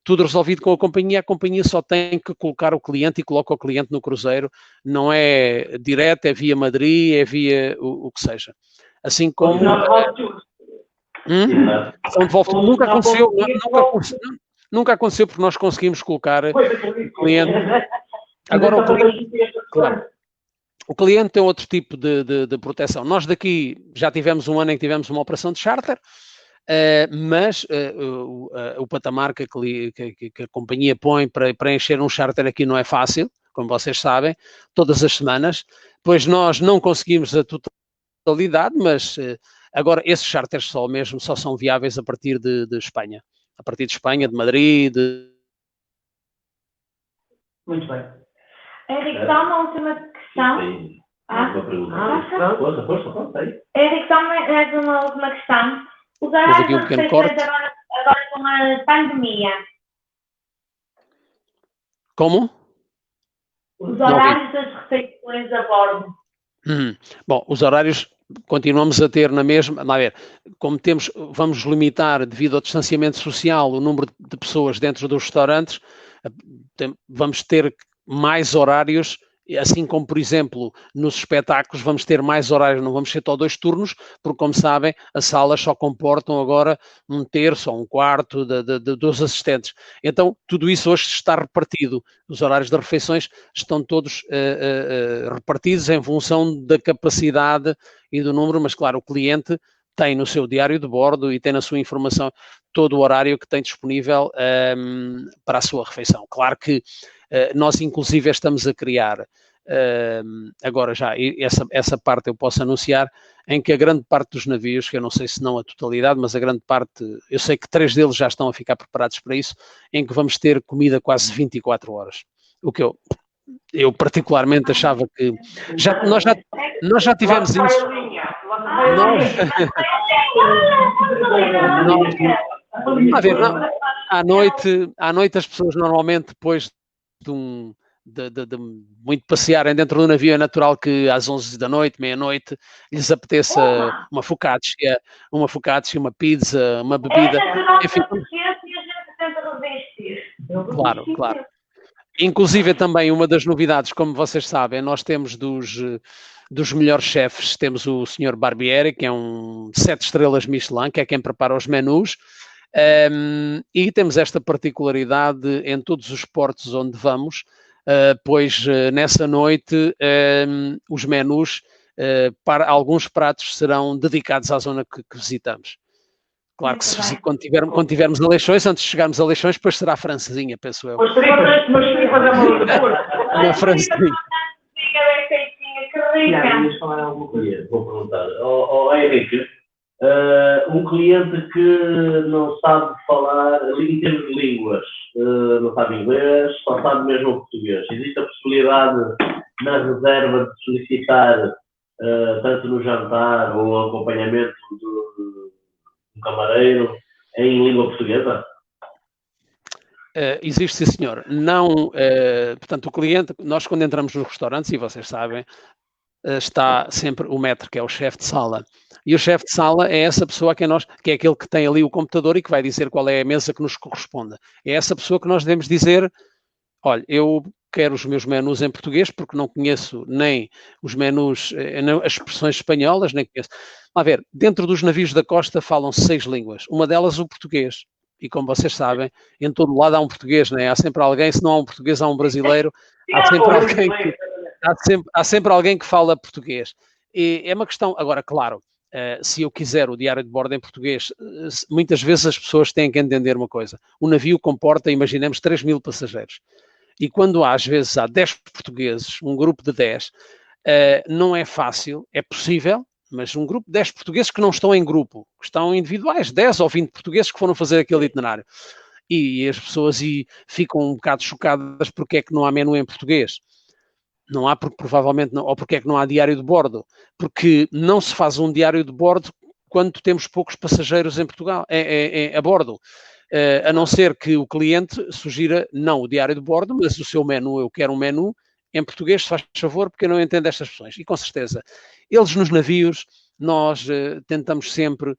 tudo resolvido com a companhia só tem que colocar o cliente e coloca o cliente no cruzeiro, não é direto, é via Madrid, é via o que seja. Assim como... Nunca aconteceu porque nós conseguimos colocar o cliente... Agora o cliente tem outro tipo de proteção. Nós daqui já tivemos um ano em que tivemos uma operação de charter, mas o patamar que a companhia põe para encher um charter aqui não é fácil, como vocês sabem, todas as semanas, pois nós não conseguimos a totalidade, mas agora esses charters só são viáveis a partir de Espanha, de Madrid, Muito bem. Henrique, só uma última questão. Henrique, só mais uma última questão. Os horários das refeições agora com a pandemia. Como? Os horários das refeições a bordo. Bom, os horários continuamos a ter na mesma, como vamos limitar devido ao distanciamento social o número de pessoas dentro dos restaurantes, vamos ter mais horários, assim como, por exemplo, nos espetáculos vamos ter mais horários, não vamos ter só 2 turnos, porque, como sabem, as salas só comportam agora 1/3 ou 1/4 dos assistentes. Então, tudo isso hoje está repartido. Os horários de refeições estão todos repartidos em função da capacidade e do número, mas, claro, o cliente tem no seu diário de bordo e tem na sua informação todo o horário que tem disponível para a sua refeição. Claro que nós, inclusive, estamos a criar, agora já, essa parte eu posso anunciar, em que a grande parte dos navios, que eu não sei se não a totalidade, mas a grande parte, eu sei que 3 deles já estão a ficar preparados para isso, em que vamos ter comida quase 24 horas. O que eu particularmente achava que... Nós já tivemos isso. À noite as pessoas normalmente depois de muito passearem dentro do navio, é natural que às 11 da noite, meia-noite, lhes apeteça uma focaccia, uma pizza, uma bebida. Enfim, claro. Inclusive também uma das novidades, como vocês sabem, nós temos dos melhores chefes, temos o Sr. Barbieri, que é um 7 estrelas Michelin, que é quem prepara os menus, e temos esta particularidade em todos os portos onde vamos, pois nessa noite os menus, para alguns pratos serão dedicados à zona que visitamos. Claro que quando tivermos eleições, antes de chegarmos a eleições, depois será a francesinha, penso eu. Mas tripas é uma francesinha. Que rica. Vou perguntar ao Henrique, Um cliente que não sabe falar em termos de línguas, não sabe inglês, só sabe mesmo o português. Existe a possibilidade na reserva de solicitar, tanto no jantar ou o acompanhamento do camareiro, em língua portuguesa? Existe, sim, senhor. Não, portanto, o cliente, nós quando entramos nos restaurantes, e vocês sabem, está sempre o maître, que é o chefe de sala. E o chefe de sala é essa pessoa que é aquele que tem ali o computador e que vai dizer qual é a mesa que nos corresponde. É essa pessoa que nós devemos dizer, olha, eu quero os meus menus em português porque não conheço nem os menus, as expressões espanholas, nem conheço. A ver, dentro dos navios da costa falam 6 línguas, uma delas o português. E como vocês sabem, em todo lado há um português, não é? Há sempre alguém, se não há um português, há um brasileiro, há sempre alguém que fala português. E é uma questão, agora, claro, se eu quiser o diário de bordo em português, muitas vezes as pessoas têm que entender uma coisa. O navio comporta, imaginemos, 3.000 passageiros. E quando às vezes há 10 portugueses, um grupo de 10, não é fácil, é possível, mas um grupo de 10 portugueses que não estão em grupo, que estão individuais, 10 ou 20 portugueses que foram fazer aquele itinerário. E as pessoas ficam um bocado chocadas porque é que não há menu em português. Não há porque provavelmente não, ou porque é que não há diário de bordo, porque não se faz um diário de bordo quando temos poucos passageiros em Portugal, a bordo. A não ser que o cliente sugira, não o diário de bordo, mas o seu menu, eu quero um menu em português, se faz favor, porque eu não entendo estas expressões. E com certeza, eles nos navios, nós tentamos sempre,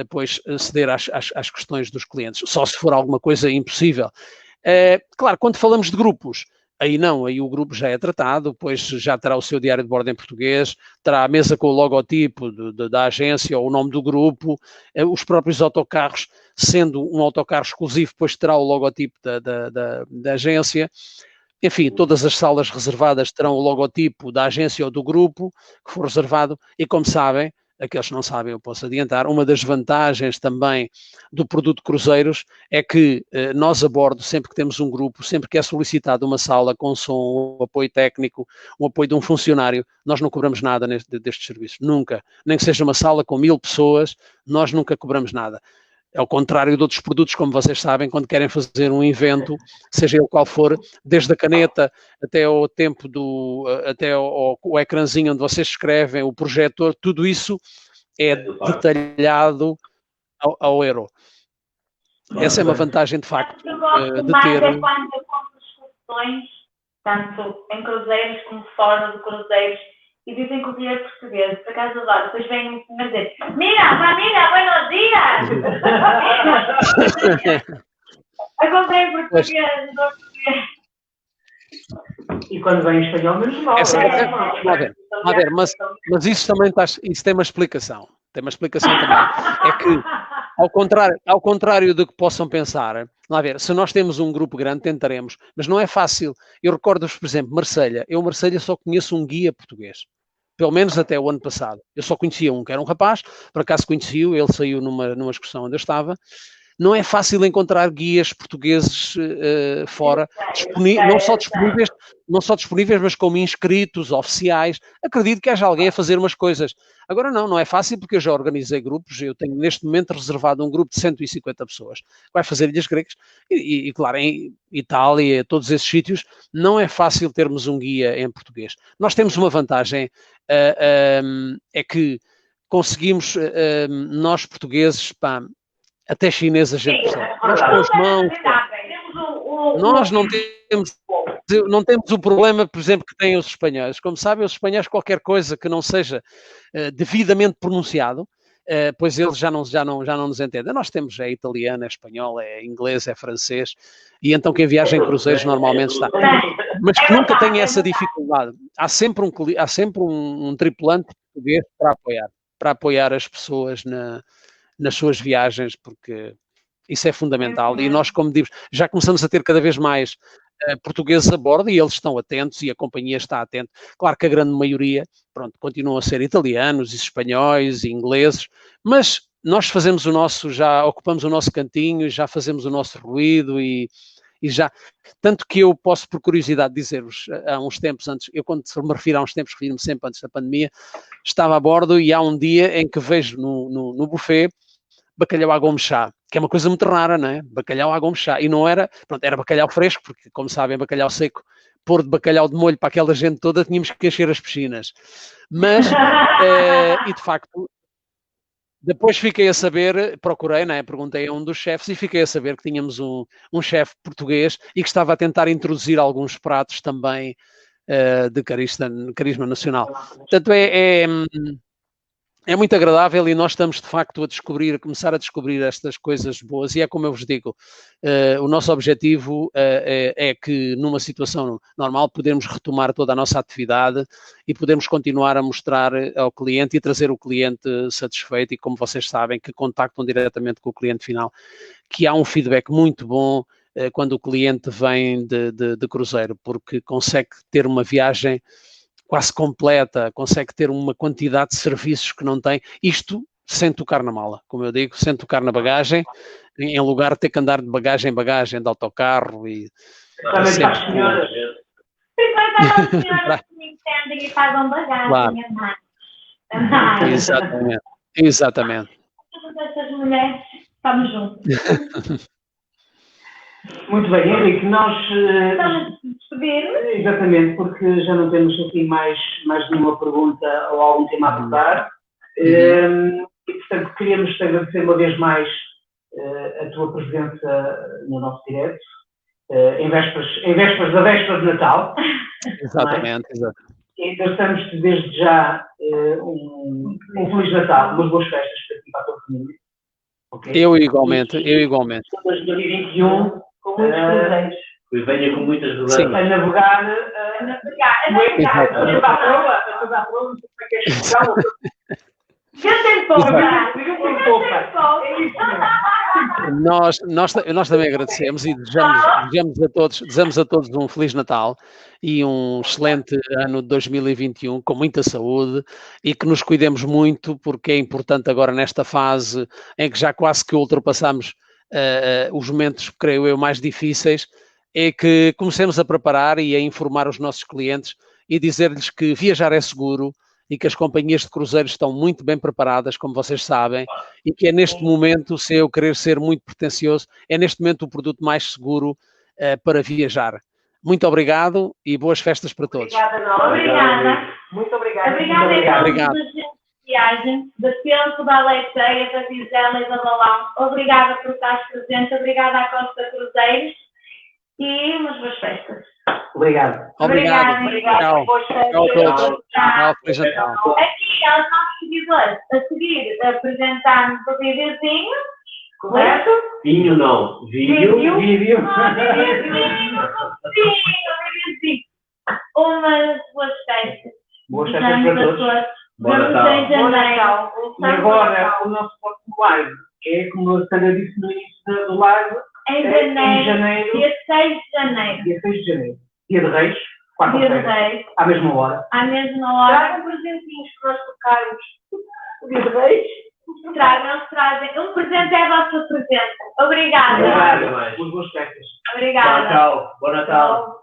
pois, ceder às questões dos clientes, só se for alguma coisa impossível. Claro, quando falamos de grupos, aí não, aí o grupo já é tratado, pois já terá o seu diário de bordo em português, terá a mesa com o logotipo da agência ou o nome do grupo, os próprios autocarros, sendo um autocarro exclusivo, pois terá o logotipo da agência. Enfim, todas as salas reservadas terão o logotipo da agência ou do grupo que for reservado e, como sabem, aqueles que não sabem, eu posso adiantar, uma das vantagens também do produto cruzeiros é que nós a bordo, sempre que temos um grupo, sempre que é solicitado uma sala com som, um apoio técnico, um apoio de um funcionário, nós não cobramos nada destes serviços, nunca. Nem que seja uma sala com 1000 pessoas, nós nunca cobramos nada. Ao contrário de outros produtos, como vocês sabem, quando querem fazer um evento, seja ele qual for, desde a caneta até ao tempo até o ecrãzinho onde vocês escrevem, o projetor, tudo isso é detalhado ao euro. Essa é uma vantagem, de facto, de ter... Quando eu compro excursões, tanto em cruzeiros como fora de cruzeiros, e dizem que o dia é português, por acaso adoro. Depois vem-me dizer, mira, família, buenos dias! Eu comprei em português, não português. E quando vem em espanhol, menos mal. A ver, mas isso também isso tem uma explicação. Tem uma explicação também. É que, ao contrário do que possam pensar, lá ver, se nós temos um grupo grande, tentaremos, mas não é fácil. Eu recordo-vos, por exemplo, Marselha. Eu, Marselha, só conheço um guia português. Pelo menos até o ano passado. Eu só conhecia um, que era um rapaz, por acaso conheci-o, ele saiu numa excursão onde eu estava. Não é fácil encontrar guias portugueses fora, não só disponíveis, mas como inscritos, oficiais. Acredito que haja alguém a fazer umas coisas. Agora não é fácil, porque eu já organizei grupos, eu tenho neste momento reservado um grupo de 150 pessoas, que vai fazer Ilhas Gregas, e claro, em Itália, todos esses sítios, não é fácil termos um guia em português. Nós temos uma vantagem, é que conseguimos, nós portugueses, até chineses a gente percebe. Nós com as mãos, nós não temos o problema, por exemplo, que têm os espanhóis. Como sabem, os espanhóis, qualquer coisa que não seja devidamente pronunciado, pois eles já não nos entendem. Nós temos italiano, é espanhol, é inglês, é francês, e então quem viaja em cruzeiros normalmente está. Mas que nunca tem essa dificuldade. Há sempre um tripulante português para apoiar as pessoas nas suas viagens, porque isso é fundamental. E nós, como digo, já começamos a ter cada vez mais portugueses a bordo e eles estão atentos e a companhia está atenta. Claro que a grande maioria, continuam a ser italianos e espanhóis e ingleses, mas nós fazemos já ocupamos o nosso cantinho, já fazemos o nosso ruído e E já, tanto que eu posso, por curiosidade, dizer-vos, há uns tempos antes, eu quando me refiro a uns tempos, refiro-me sempre antes da pandemia, estava a bordo e há um dia em que vejo no buffet bacalhau à gome-chá, que é uma coisa muito rara, não é? Bacalhau à gome-chá. E não era, pronto, era bacalhau fresco, porque, como sabem, bacalhau seco, pôr de bacalhau de molho para aquela gente toda, tínhamos que encher as piscinas. Mas, e de facto, depois fiquei a saber, procurei, não é? Perguntei a um dos chefes e fiquei a saber que tínhamos um chefe português e que estava a tentar introduzir alguns pratos também de carisma nacional. Portanto, é muito agradável e nós estamos de facto a começar a descobrir estas coisas boas e é como eu vos digo, o nosso objetivo é que numa situação normal podemos retomar toda a nossa atividade e podemos continuar a mostrar ao cliente e trazer o cliente satisfeito e como vocês sabem que contactam diretamente com o cliente final, que há um feedback muito bom quando o cliente vem de cruzeiro, porque consegue ter uma viagem quase completa, consegue ter uma quantidade de serviços que não tem, isto sem tocar na mala, como eu digo, sem tocar na bagagem, em lugar de ter que andar de bagagem em bagagem, de autocarro e... Também para as senhoras. Principalmente para as senhoras que me entendem e pagam bagagem, Claro. Andar. Exatamente. Todas estas mulheres, estamos juntos. Muito bem, Henrique, nós... Estamos a despedir. Exatamente, porque já não temos aqui mais nenhuma pergunta ou algum tema a abordar. E, portanto, queríamos te agradecer uma vez mais a tua presença no nosso direto, em vésperas da véspera de Natal. Exatamente, exatamente. E gostamos-te desde já um Feliz Natal, umas boas festas para ti e para a tua família. Okay? Eu igualmente. 2021, Com muitos cruzeiros. E venha com muitas Sim. reservas. a navegar, A navegar. toda a prova, não sei como é que é especial. Já tem pouco. Nós também agradecemos e desejamos a todos um Feliz Natal e um excelente ano de 2021 com muita saúde e que nos cuidemos muito porque é importante agora nesta fase em que já quase que ultrapassamos os momentos, creio eu, mais difíceis, é que comecemos a preparar e a informar os nossos clientes e dizer-lhes que viajar é seguro e que as companhias de cruzeiros estão muito bem preparadas, como vocês sabem, e que é neste momento, se eu querer ser muito pretencioso, é neste momento o produto mais seguro para viajar. Muito obrigado e boas festas para todos. Obrigada. Muito obrigado. Obrigada Obrigado. a todos de viagem, da Penso, da Aleteia, da Vizela e da Balão. Obrigada por estares presente, obrigada à Costa Cruzeiros e umas boas festas. Obrigado. Obrigado. Obrigada. Tchau a todos. Tchau, Feliz Natal. Aqui, aos nossos seguidores, a seguir, apresentar-nos o videozinho. Correto? Vinho não. Vídeo. Vídeo. Umas boas festas. Boas festas para todos. Bom Vamos Natal. em janeiro. E agora, o nosso próximo live é, como a Sandra disse no início do live, Em janeiro, dia 6 de janeiro. dia 6 de janeiro. Dia de Reis, Dia de quarta-feira, Reis, à mesma hora. à mesma hora. Tragam presentinhos que nós tocarmos. O dia de Reis. Tragam, trazem. Um presente é a vossa presença. Obrigada. Obrigado. Boas festas. Obrigada. Tchau, tchau. Bom Natal. Tchau.